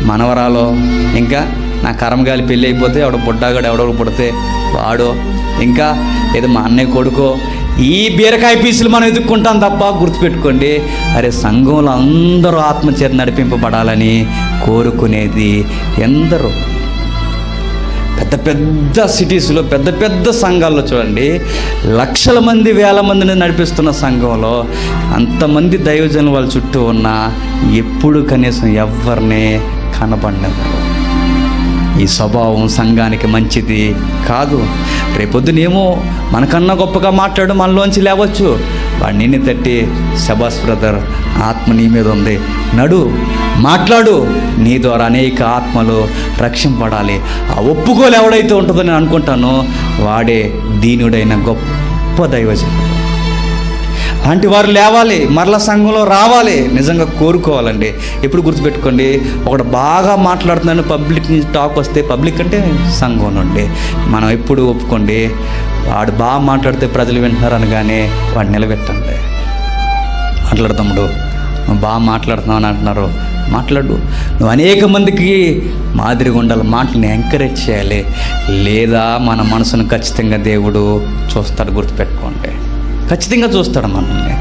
మనవరాలో, ఇంకా నా కర్మగాలి పెళ్ళి అయిపోతే ఎవడో బుడ్డాగాడు ఎవడో పుడితే వాడో, ఇంకా ఏదో మా అన్నయ్య కొడుకో, ఈ బీరకాయ పీసులు మనం ఎదుక్కుంటాం తప్ప, గుర్తుపెట్టుకోండి, అరే సంఘంలో అందరూ ఆత్మచేత నడిపింపబడాలని కోరుకునేది ఎందరో. పెద్ద పెద్ద సిటీస్లో, పెద్ద పెద్ద సంఘాల్లో చూడండి, లక్షల మంది, వేల మందిని నడిపిస్తున్న సంఘంలో అంతమంది దైవజనులు వాళ్ళ చుట్టూ ఉన్నా ఎప్పుడు కనీసం ఎవరినే కనబడినవారు. ఈ స్వభావం సంఘానికి మంచిది కాదు. రేపొద్దునేమో మనకన్నా గొప్పగా మాట్లాడు, మనలోంచి లేవచ్చు. వాడు నిన్ను తట్టి, శబాస్ బ్రదర్, ఆత్మ నీ మీద ఉంది, నడు, మాట్లాడు, నీ ద్వారా అనేక ఆత్మలు రక్షింపడాలి. ఆ ఒప్పుకోలు ఎవడైతే ఉంటుందో నేను అనుకుంటానో వాడే దీనుడైన గొప్ప దైవజనుడు. అలాంటి వారు లేవాలి, మరలా సంఘంలో రావాలి, నిజంగా కోరుకోవాలండి. ఎప్పుడు గుర్తుపెట్టుకోండి, ఒకడు బాగా మాట్లాడుతున్నాను పబ్లిక్ నుంచి టాక్ వస్తే, పబ్లిక్ అంటే సంఘం నుండి మనం ఎప్పుడు ఒప్పుకోండి, వాడు బాగా మాట్లాడితే ప్రజలు వింటున్నారు అనగానే వాడు నిలబెట్టండి. మాట్లాడతాముడు, నువ్వు బాగా మాట్లాడుతున్నావు అని అంటున్నారు, మాట్లాడు. నువ్వు అనేక మందికి మాదిరిగా ఉండాలి, మాటలను ఎంకరేజ్ చేయాలి. లేదా మన మనసును ఖచ్చితంగా దేవుడు చూస్తాడు, గుర్తుపెట్టుకోండి. ఖచ్చితంగా చూస్తాడు మనల్ని.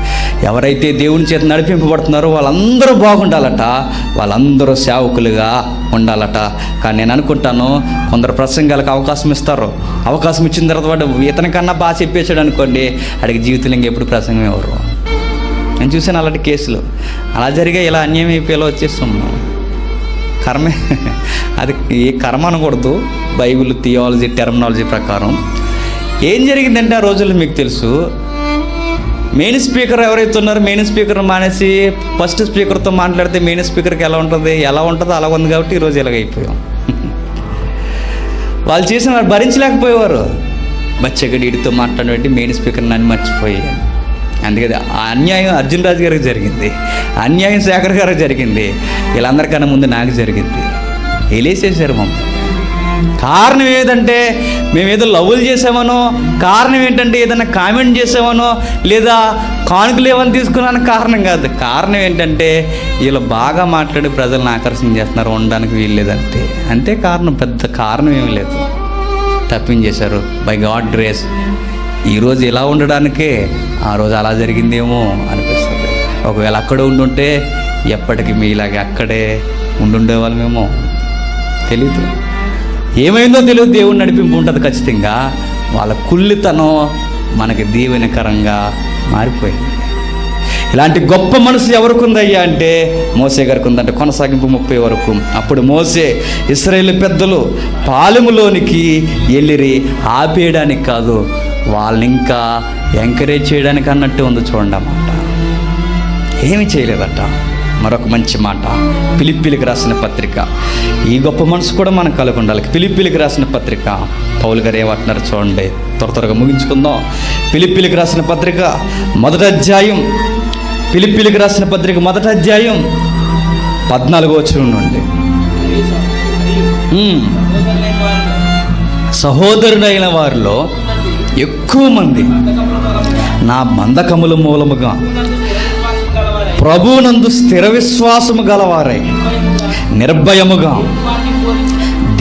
ఎవరైతే దేవుని చేత నడిపింపబడుతున్నారో వాళ్ళందరూ బాగుండాలట, వాళ్ళందరూ సేవకులుగా ఉండాలట. కానీ నేను అనుకుంటాను, కొందరు ప్రసంగాలకు అవకాశం ఇస్తారు, అవకాశం ఇచ్చిన తర్వాత వాడు ఇతనికన్నా బాగా చెప్పేశాడు అనుకోండి, అడిగి జీవితంలో ఇంకెప్పుడు ప్రసంగం ఎవరు. నేను చూసాను అలాంటి కేసులు. అలా జరిగే ఇలా అన్యాయం అయిపోయేలా వచ్చేస్తున్నాం. కర్మే అది ఏ కర్మ అనకూడదు, బైబిల్ థియాలజీ టెర్మినాలజీ ప్రకారం. ఏం జరిగిందంటే ఆ రోజుల్లో మీకు తెలుసు, మెయిన్ స్పీకర్ ఎవరైతే ఉన్నారో మెయిన్ స్పీకర్ మానేసి ఫస్ట్ స్పీకర్తో మాట్లాడితే మెయిన్ స్పీకర్కి ఎలా ఉంటుందో అలా ఉంది. కాబట్టి ఈరోజు ఇలాగైపోయాం. వాళ్ళు చేసిన వారు భరించలేకపోయేవారు. బచ్చగడీడితో మాట్లాడబట్టి మెయిన్ స్పీకర్ నన్ను మర్చిపోయాను. అందుకే ఆ అన్యాయం అర్జున్ రాజు గారికి జరిగింది, అన్యాయం శేఖర్ గారికి జరిగింది, వీళ్ళందరికన్నా ముందు నాకు జరిగింది. వెళ్ళేసేసారు మమ్మల్ని. కారణం ఏదంటే మేము ఏదో లవ్వులు చేసామనో, కారణం ఏంటంటే ఏదైనా కామెంట్ చేసామనో, లేదా కానుకలు ఏమని తీసుకున్నాను కారణం కాదు. కారణం ఏంటంటే వీళ్ళు బాగా మాట్లాడి ప్రజలను ఆకర్షణ చేస్తున్నారు, ఉండడానికి వీల్లేదంతే. అంతే కారణం, పెద్ద కారణం ఏమీ లేదు. తప్పించేశారు. బై గాడ్ గ్రేస్ ఈరోజు ఇలా ఉండడానికే ఆ రోజు అలా జరిగిందేమో అనిపిస్తుంది. ఒకవేళ అక్కడ ఉండుంటే ఎప్పటికీ మీలాగే అక్కడే ఉండుండేవాళ్ళమేమో, తెలీదు. ఏమైందో తెలియదు, దేవుని నడిపింపు ఉంటుంది ఖచ్చితంగా. వాళ్ళ కుళ్ళితనం మనకి దీవెనకరంగా మారిపోయింది. ఇలాంటి గొప్ప మనసు ఎవరికి ఉందయ్యా అంటే మోసే గారికి ఉందంటే. కొనసాగింపు 30 వరకు. అప్పుడు మోసే ఇశ్రాయేలు పెద్దలు పాలెములోనికి వెళ్ళిరి, ఆపేయడానికి కాదు, వాళ్ళని ఇంకా ఎంకరేజ్ చేయడానికి అన్నట్టు ఉంది. చూడండి అన్నమాట, ఏమీ చేయలేదట. మరొక మంచి మాట, ఫిలిప్పీలకు రాసిన పత్రిక. ఈ గొప్ప మనసు కూడా మనకు కలిగి ఉండాలి. ఫిలిప్పీలకు రాసిన పత్రిక, పౌలు గారు ఏమంటున్నారు చూడండి, త్వరగా ముగించుకుందాం. ఫిలిప్పీలకు రాసిన పత్రిక 1వ అధ్యాయం, ఫిలిప్పీలకు రాసిన పత్రిక 1వ అధ్యాయం 14వ వచనం నుండి, సహోదరుడైన వారిలో ఎక్కువ మంది నా బంధకముల మూలముగా ప్రభువునందు స్థిర విశ్వాసము గలవారై నిర్భయముగా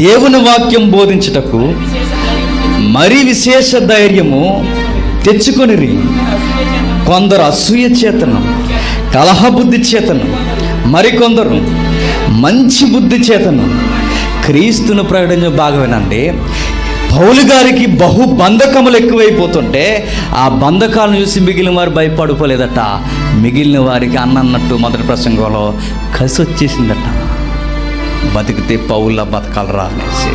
దేవుని వాక్యం బోధించుటకు మరీ విశేష ధైర్యము తెచ్చుకొనిరి. కొందరు అసూయ చేతను, కలహబుద్ధి చేతను, మరికొందరు మంచి బుద్ధి చేతను క్రీస్తును ప్రకటించే. బాగా వినండి, పౌలు గారికి బహు బంధకములు ఎక్కువైపోతుంటే ఆ బంధకాలను చూసి మిగిలిన వారు భయపడిపోలేదట. మిగిలిన వారికి అన్నట్టు మొదటి ప్రసంగంలో కసి వచ్చేసిందట. బతికితే పౌల బతకాలరా అనేసి.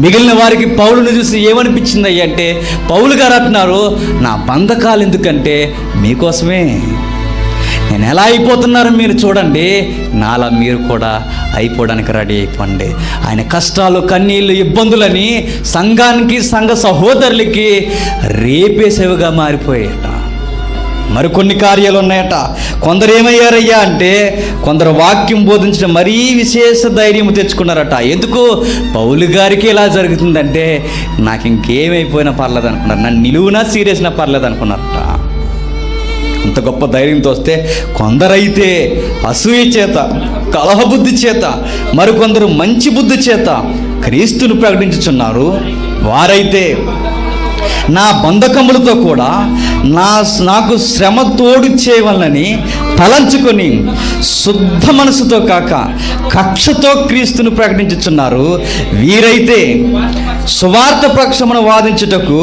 మిగిలిన వారికి పౌలును చూసి ఏమనిపించింది అంటే, పౌలు గారు అంటున్నారు, నా బంధకాలు ఎందుకంటే మీకోసమే. నేను ఎలా అయిపోతున్నారో మీరు చూడండి, నాలా మీరు కూడా అయిపోవడానికి రెడీ అయిపోండి. ఆయన కష్టాలు, కన్నీళ్ళు, ఇబ్బందులని సంఘానికి, సంఘ సహోదరులకి రేపేసేవిగా మారిపోయాయట. మరికొన్ని కార్యాలు ఉన్నాయట. కొందరు ఏమయ్యారయ్యా అంటే, కొందరు వాక్యం బోధించడం మరీ విశేష ధైర్యం తెచ్చుకున్నారట. ఎందుకు? పౌలు గారికి ఎలా జరుగుతుందంటే నాకు ఇంకేమైపోయినా పర్లేదు అనుకున్నారు, నన్ను నిలువునా సీరియస్నా పర్లేదు అనుకున్నారట. అంత గొప్ప ధైర్యంతో వస్తే కొందరైతే అసూయ చేత, కలహబుద్ధి చేత, మరికొందరు మంచి బుద్ధి చేత క్రీస్తును ప్రకటించుచున్నారు. వారైతే నా బంధకములతో కూడా నాకు శ్రమ తోడు చేయవలనని తలంచుకొని శుద్ధ మనసుతో కాక కక్షతో క్రీస్తును ప్రకటించుచున్నారు. వీరైతే సువార్త పక్షమును వాదించుటకు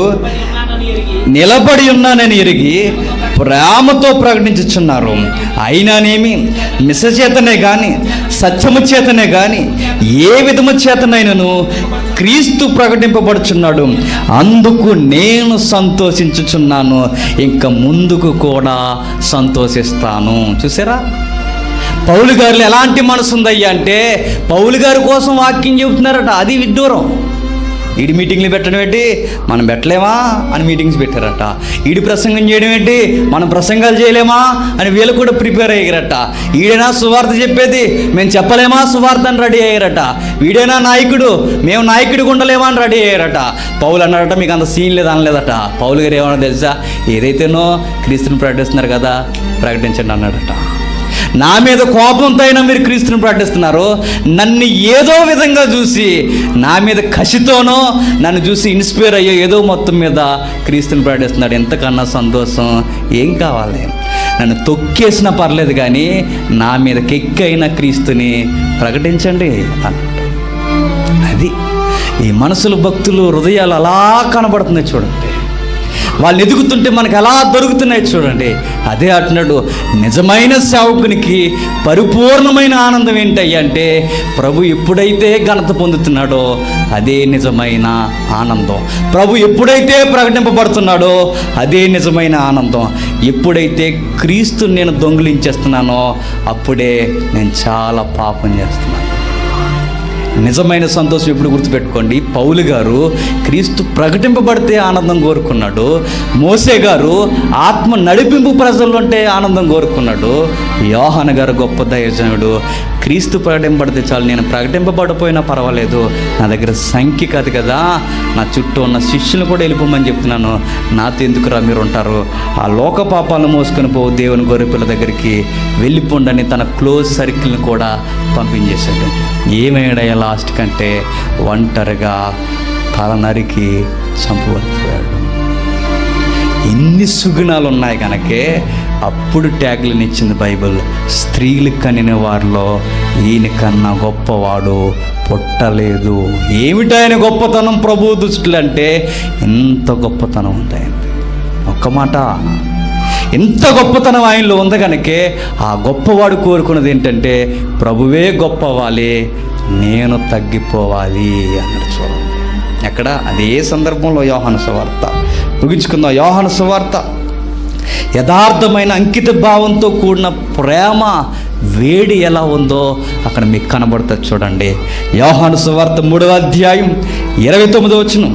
నిలబడి ఉన్నానని ఎరిగి ప్రేమతో ప్రకటించుచున్నారు. అయినానేమి మిసచేతనే కానీ, సత్యము చేతనే కానీ, ఏ విధము చేతనైనను క్రీస్తు ప్రకటింపబడుచున్నాడు, అందుకు నేను సంతోషించుచున్నాను, ఇంకా ముందుకు కూడా సంతోషిస్తాను. చూసారా, పౌలు గారిలో ఎలాంటి మనసు ఉందయ్యా అంటే పౌలు గారి కోసం వాక్యం చెబుతున్నారట. అది విడ్డూరం. ఈడి మీటింగ్లు పెట్టడం ఏంటి, మనం పెట్టలేమా అని మీటింగ్స్ పెట్టారట. ఈడి ప్రసంగం చేయడం ఏంటి, మనం ప్రసంగాలు చేయలేమా అని వీళ్ళు కూడా ప్రిపేర్ అయ్యారట. ఈడైనా సువార్త చెప్పేది, మేము చెప్పలేమా సువార్త అని రెడీ అయ్యారట. వీడైనా నాయకుడు, మేము నాయకుడిగా ఉండలేమా అని రెడీ అయ్యారట. పౌలు అన్నాడట, మీకు అంత సీన్ లేదు అనలేదట. పౌలు గారు ఏమన్నా తెలుసా, ఏదైతేనో క్రీస్తుని ప్రకటిస్తున్నారు కదా, ప్రకటించండి అన్నాడట. నా మీద కోపంతో అయినా మీరు క్రీస్తుని ప్రకటిస్తున్నారు, నన్ను ఏదో విధంగా చూసి నా మీద కసితోనో నన్ను చూసి ఇన్స్పైర్ అయ్యో ఏదో మొత్తం మీద క్రీస్తుని ప్రకటిస్తున్నాడు. ఎంతకన్నా సంతోషం ఏం కావాలి? నన్ను తొక్కేసినా పర్లేదు కానీ నా మీద కెక్కైన క్రీస్తుని ప్రకటించండి అన్నట్టు. అది ఈ మనసులు భక్తులు హృదయాలు అలా కనబడుతున్నాయి చూడండి. వాళ్ళు ఎదుగుతుంటే మనకు ఎలా దొరుకుతున్నాయి చూడండి. అదే అంటున్నాడు, నిజమైన సేవకునికి పరిపూర్ణమైన ఆనందం ఏంటయ్యా అంటే ప్రభు ఎప్పుడైతే ఘనత పొందుతున్నాడో అదే నిజమైన ఆనందం. ప్రభు ఎప్పుడైతే ప్రకటింపబడుతున్నాడో అదే నిజమైన ఆనందం. ఎప్పుడైతే క్రీస్తుని నేను దొంగిలించేస్తున్నానో అప్పుడే నేను చాలా పాపం చేస్తున్నాను. నిజమైన సంతోషం ఎప్పుడు గుర్తుపెట్టుకోండి. పౌలు గారు క్రీస్తు ప్రకటింపబడితే ఆనందం కోరుకున్నాడు. మోసే గారు ఆత్మ నడిపింపు ప్రజల్లో ఉంటే ఆనందం కోరుకున్నాడు. యోహాను గారు గొప్ప దైవజనుడు, క్రీస్తు ప్రకటింపబడితే చాలు, నేను ప్రకటింపబడిపోయినా పర్వాలేదు, నా దగ్గర సంఖ్య కాదు కదా, నా చుట్టూ ఉన్న శిష్యులు కూడా వెళ్ళిపోమని చెప్తున్నాను, నాతో ఎందుకురా మీరు ఉంటారు, ఆ లోక పాపాలను మోసుకొని పో దేవుని గొర్రెపిల్ల దగ్గరికి వెళ్ళిపోండని తన క్లోజ్ సర్కిల్ని కూడా పంపించేశాడు. ఏమయ్యాడయ్యా లాస్ట్ కంటే ఒంటరిగా తల నరికి చంపబడిపోయాడు. ఎన్ని సుగుణాలు ఉన్నాయి కనుకే అప్పుడు ట్యాగ్లను ఇచ్చింది బైబిల్, స్త్రీలు కనిన వారిలో ఈయన కన్నా గొప్పవాడు పుట్టలేదు. ఏమిటాయన గొప్పతనం ప్రభు దృష్టిలో అంటే ఎంత గొప్పతనం ఉంటాయండి. ఒక్క మాట, ఎంత గొప్పతనం ఆయనలో ఉంది కనుకే ఆ గొప్పవాడు కోరుకున్నది ఏంటంటే ప్రభువే గొప్పవాలి, నేను తగ్గిపోవాలి అన్నాడు. చూడండి ఎక్కడ, అదే సందర్భంలో యోహాను సువార్త ముగించుకుందాం. యోహాను సువార్త యథార్థమైన అంకిత భావంతో కూడిన ప్రేమ వేడి ఎలా ఉందో అక్కడ మీకు కనబడుతుంది చూడండి. యోహాను సువార్త 3వ అధ్యాయం 29వ వచనం.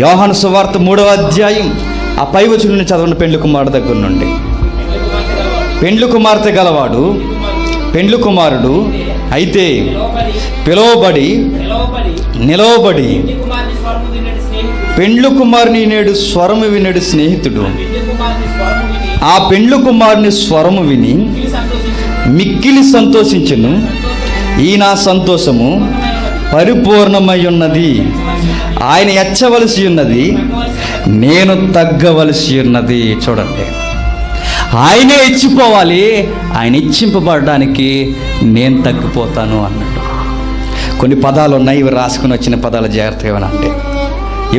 యోహాను సువార్త 3వ అధ్యాయం ఆ పై వచనం చదవండి. పెండ్లి కుమారుడు దగ్గర నుండి. పెండ్లి కుమార్తె గలవాడు పెండ్లి కుమారుడు అయితే పిలువబడి నిలవబడి పెండ్లి కుమారుని నేడు స్వరము వినడు స్నేహితుడు. ఆ పెండ్లి కుమారుని స్వరము విని మిక్కిలి సంతోషించును. ఈ నా సంతోషము పరిపూర్ణమై ఉన్నది. ఆయన ఎచ్చవలసి ఉన్నది, నేను తగ్గవలసి ఉన్నది. చూడండి, ఆయనే ఇచ్చిపోవాలి, ఆయన ఇచ్చింపబడడానికి నేను తగ్గిపోతాను అన్నట్టు. కొన్ని పదాలు ఉన్నాయి, ఇవి రాసుకుని వచ్చిన పదాలు జాగ్రత్తగా ఏమనంటే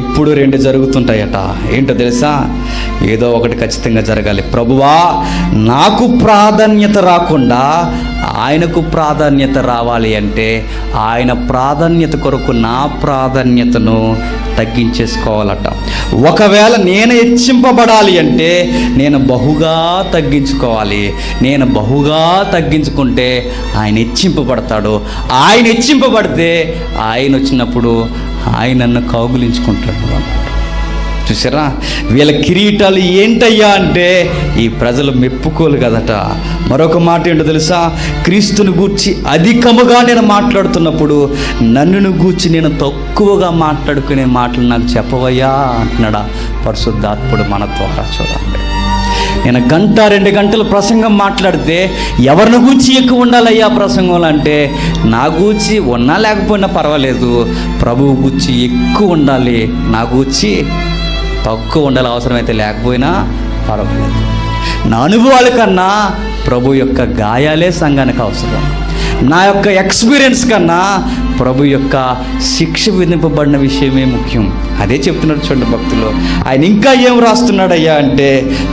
ఎప్పుడు 2 జరుగుతుంటాయట. ఏంటో తెలుసా, ఏదో ఒకటి ఖచ్చితంగా జరగాలి. ప్రభువా నాకు ప్రాధాన్యత రాకుండా ఆయనకు ప్రాధాన్యత రావాలి అంటే ఆయన ప్రాధాన్యత కొరకు నా ప్రాధాన్యతను తగ్గించేసుకోవాలట. ఒకవేళ నేను హెచ్చింపబడాలి అంటే నేను బహుగా తగ్గించుకోవాలి. నేను బహుగా తగ్గించుకుంటే ఆయన హెచ్చింపబడతాడు. ఆయన హెచ్చింపబడితే ఆయన వచ్చినప్పుడు ఆయన నన్ను కౌగులించుకుంటాడు. చూసారా, వీళ్ళ కిరీటాలు ఏంటయ్యా అంటే ఈ ప్రజలు మెప్పుకోలు కదట. మరొక మాట ఏంటో తెలుసా, క్రీస్తుని గూర్చి అధికముగా నేను మాట్లాడుతున్నప్పుడు నన్నును గూర్చి నేను తక్కువగా మాట్లాడుకునే మాటలు నాకు చెప్పవయ్యా అంటున్నాడా పరిశుద్ధాత్ముడు మన ద్వారా. చూడండి, నేను 1-2 గంటలు ప్రసంగం మాట్లాడితే ఎవరిని గూర్చి ఎక్కువ ఉండాలయ్యా ప్రసంగంలో అంటే నా గూర్చి ఉన్నా లేకపోయినా పర్వాలేదు, ప్రభువు గూర్చి ఎక్కువ ఉండాలి, నా గూర్చి తక్కువ ఉండాలి, అవసరమైతే లేకపోయినా పర్వాలేదు. నా అనుభవాల కన్నా ప్రభు యొక్క గాయాలే సంఘానికి అవసరం. నా యొక్క ఎక్స్పీరియన్స్ కన్నా ప్రభు యొక్క శిక్ష విధింపబడిన విషయమే ముఖ్యం. అదే చెప్తున్నాడు చూడండి భక్తులు. ఆయన ఇంకా ఏం రాస్తున్నాడయ్యా అంటే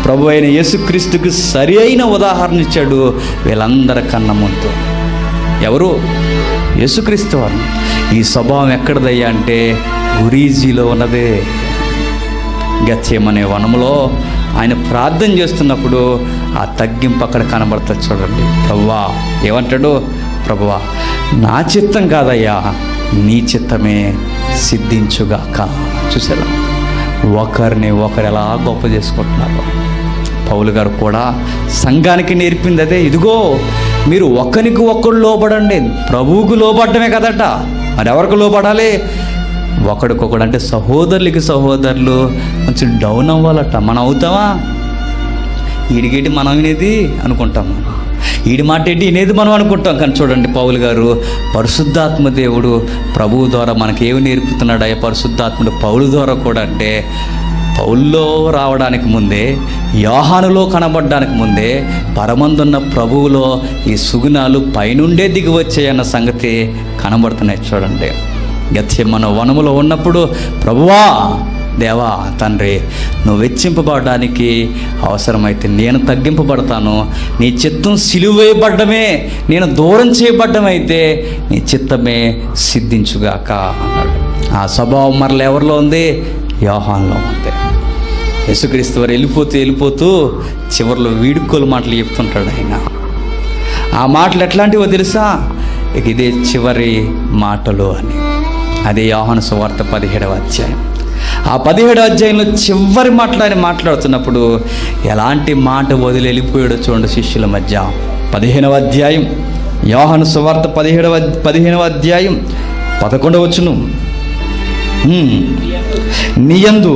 ప్రభు అయిన యేసుక్రీస్తుకు సరి అయిన ఉదాహరణ ఇచ్చాడు వీళ్ళందరికన్నా ముందు. ఎవరు? యేసుక్రీస్తు వారు. ఈ స్వభావం ఎక్కడదయ్యా అంటే గురీజీలో ఉన్నదే. గెత్సేమనే వనములో ఆయన ప్రార్థన చేస్తున్నప్పుడు ఆ తగ్గింపు అక్కడ కనబడుతుంది చూడండి. ప్రభువా ఏమంటాడు? ప్రభువా నా చిత్తం కాదయ్యా, నీ చిత్తమే సిద్ధించుగాక. చూసారా ఒకరిని ఒకరు ఎలా గొప్ప చేసుకుంటున్నారు. పౌలు గారు కూడా సంఘానికి నేర్పింది అదే. ఇదిగో మీరు ఒకరికి ఒక్కడు లోబడండి. ప్రభువుకు లోబడటమే కదట, మరి ఎవరికి లోబడాలి? ఒకడికొకడు అంటే సహోదరులకి సహోదరులు కొంచెం డౌన్ అవ్వాలట. మనం అవుతామా? ఈడికేటి మనం వినేది అనుకుంటాం, ఈడి మాట ఏంటి వినేది మనం అనుకుంటాం. కానీ చూడండి పౌలు గారు పరిశుద్ధాత్మ దేవుడు ప్రభువు ద్వారా మనకి ఏమి నేర్పుతున్నాడు? అయ్యా పరిశుద్ధాత్ముడు పౌలు ద్వారా కూడా అంటే పౌల్లో రావడానికి ముందే, యోహానులో కనబడడానికి ముందే పరమందున్న ప్రభువులో ఈ సుగుణాలు పైనుండే దిగి వచ్చాయన్న సంగతి కనబడుతున్నాయి. చూడండి గెత్సేమనే వనములో ఉన్నప్పుడు ప్రభువా దేవా తండ్రి నువ్వు వెచ్చింపబడడానికి అవసరమైతే నేను తగ్గింపబడతాను, నీ చిత్తం సిలువేయబడ్డమే నేను దూరం చేయబడ్డమైతే నీ చిత్తమే సిద్ధించుగాక అన్నాడు. ఆ స్వభావం మరల ఎవరిలో ఉంది? యోహానులో ఉంది. యేసుక్రీస్తు వారు వెళ్ళిపోతూ చివరిలో వీడుకోలు మాటలు చెప్తుంటాడు ఆయన. ఆ మాటలు ఎట్లాంటివో తెలుసా? ఇక ఇదే చివరి మాటలు అని. అదే యోహాను సువార్త 17వ అధ్యాయం. ఆ 17వ అధ్యాయంలో చివరి మాటలు ఆయన మాట్లాడుతున్నప్పుడు ఎలాంటి మాట వదిలి వెళ్ళిపోయాడో చూడండి శిష్యుల మధ్య. 15వ అధ్యాయం యోహాను సువార్త 15వ అధ్యాయం 11వ వచనం. నీయందు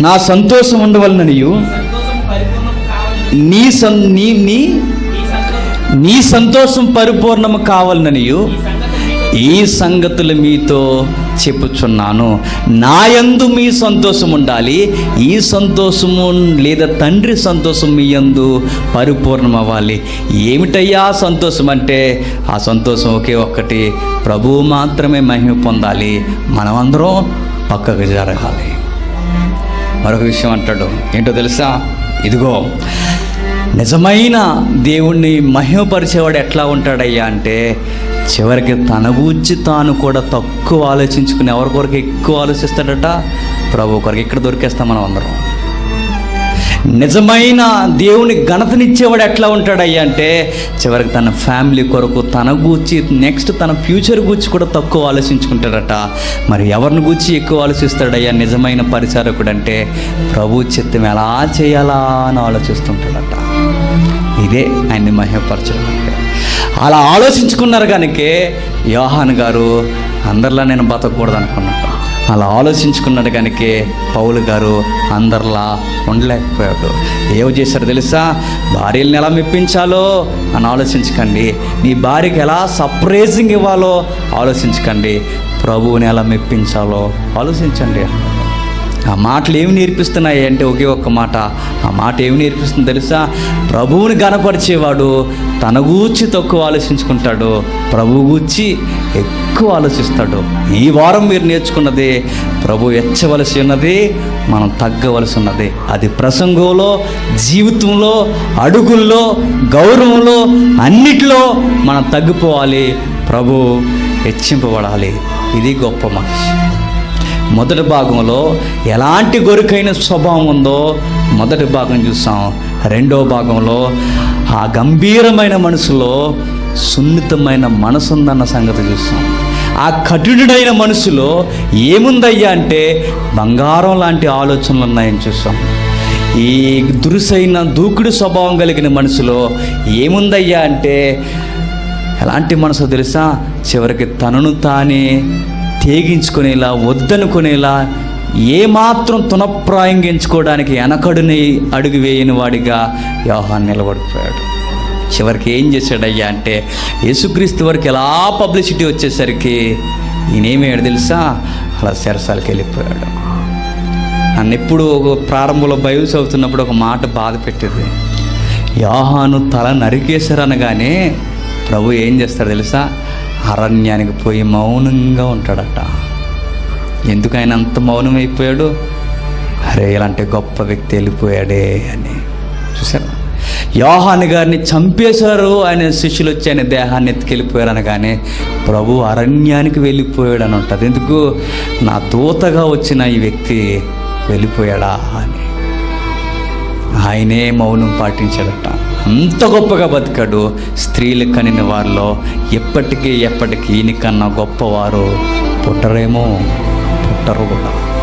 నా సంతోషం ఉండవలననియు నీ సంతోషం పరిపూర్ణము కావాలననియు ఈ సంగతులు మీతో చెప్పుచున్నాను. నా యందు మీ సంతోషం ఉండాలి. ఈ సంతోషము లేదా తండ్రి సంతోషం మీ యందు పరిపూర్ణం అవ్వాలి. ఏమిటయ్యా సంతోషం అంటే ఆ సంతోషం ఒకే ఒక్కటి, ప్రభువు మాత్రమే మహిమ పొందాలి, మనమందరం పక్కకు జరగాలి. మరొక విషయం అంటాడు, ఏంటో తెలుసా? ఇదిగో నిజమైన దేవుణ్ణి మహిమపరిచేవాడు ఎట్లా ఉంటాడయ్యా అంటే చివరికి తన గూర్చి తాను కూడా తక్కువ ఆలోచించుకుని ఎవరి కొరకు ఎక్కువ ఆలోచిస్తాడట? ప్రభు కొరకు. ఇక్కడ దొరికేస్తాం మనం అందరం. నిజమైన దేవుని ఘనతనిచ్చేవాడు ఎట్లా ఉంటాడయ్యా అంటే చివరికి తన ఫ్యామిలీ కొరకు, తన గూర్చి, నెక్స్ట్ తన ఫ్యూచర్ గూర్చి కూడా తక్కువ ఆలోచించుకుంటాడట. మరి ఎవరిని గూర్చి ఎక్కువ ఆలోచిస్తాడయ్యా నిజమైన పరిచారకుడు అంటే? ప్రభు చిత్తం ఎలా చేయాలా అని ఆలోచిస్తుంటాడట. ఇదే ఆయన్ని మహిమపరచడం అంటే. అలా ఆలోచించుకున్నారు కనుకే యోహాను గారు అందరిలా నేను బతకూడదు అనుకున్నాడు. అలా ఆలోచించుకున్నాడు కనుకే పౌలు గారు అందరిలా ఉండలేకపోయాడు. ఏం చేశారు తెలుసా? భార్యలను ఎలా మెప్పించాలో అని ఆలోచించకండి, నీ భార్యకి ఎలా సర్ప్రైజింగ్ ఇవ్వాలో ఆలోచించకండి, ప్రభువుని ఎలా మెప్పించాలో ఆలోచించండి. ఆ మాటలు ఏమి నేర్పిస్తున్నాయి అంటే ఒకే ఒక్క మాట. ఆ మాట ఏమి నేర్పిస్తుంది తెలుసా? ప్రభువుని గణపరిచేవాడు తన గూర్చి తక్కువ ఆలోచించుకుంటాడు, ప్రభువు గూర్చి ఎక్కువ ఆలోచిస్తాడు. ఈ వారం మీరు నేర్చుకున్నది ప్రభు ఎచ్చవలసి ఉన్నది, మనం తగ్గవలసి ఉన్నది. అది ప్రసంగంలో, జీవితంలో, అడుగుల్లో, గౌరవంలో, అన్నిటిలో మనం తగ్గిపోవాలి, ప్రభు హెచ్చింపబడాలి. ఇది గొప్ప మనిషి. మొదటి భాగంలో ఎలాంటి గొరుకైన స్వభావం ఉందో మొదటి భాగం చూసాం. రెండో భాగంలో ఆ గంభీరమైన మనసులో సున్నితమైన మనసు ఉందన్న సంగతి చూస్తాం. ఆ కఠినుడైన మనసులో ఏముందయ్యా అంటే బంగారం లాంటి ఆలోచనలు ఉన్నాయని చూస్తాం. ఈ దురుసైన దూకుడు స్వభావం కలిగిన మనసులో ఏముందయ్యా అంటే ఎలాంటి మనసు తెలుసా? చివరికి తనను తానే తెగించుకునేలా, వద్దనుకునేలా, ఏమాత్రం తునప్రాయంగా ఎంచుకోవడానికి వెనకడుని అడుగు వేయని వాడిగా యోహాను నిలబడిపోయాడు. చివరికి ఏం చేశాడయ్యా అంటే యేసుక్రీస్తు వరకు ఎలా పబ్లిసిటీ వచ్చేసరికి ఈయనేమయ్యాడు తెలుసా? అలా చెరసాలకి వెళ్ళిపోయాడు. నన్ను ఎప్పుడు ప్రారంభంలో బైబిల్ చదువుతున్నప్పుడు ఒక మాట బాధ పెట్టింది. యోహాను తల నరికేశారనగానే ప్రభు ఏం చేస్తాడు తెలుసా? అరణ్యానికి పోయి మౌనంగా ఉంటాడట. ఎందుకు ఆయన అంత మౌనం అయిపోయాడు? అరే ఇలాంటి గొప్ప వ్యక్తి వెళ్ళిపోయాడే అని. చూసారా? యోహాను గారిని చంపేశారు, ఆయన శిష్యులు వచ్చి ఆయన దేహాన్ని ఎత్తుకెళ్ళిపోయారు అనగానే ప్రభు అరణ్యానికి వెళ్ళిపోయాడు అని ఉంటుంది. ఎందుకు? నా దూతగా వచ్చిన ఈ వ్యక్తి వెళ్ళిపోయాడా అని. ఆయనే మౌనం పాటించాడట. అంత గొప్పగా బతికాడు. స్త్రీలు కనిన వారిలో ఎప్పటికీ ఈయనకన్నా గొప్పవారు పుట్టరేమో, పుట్టరు కూడా.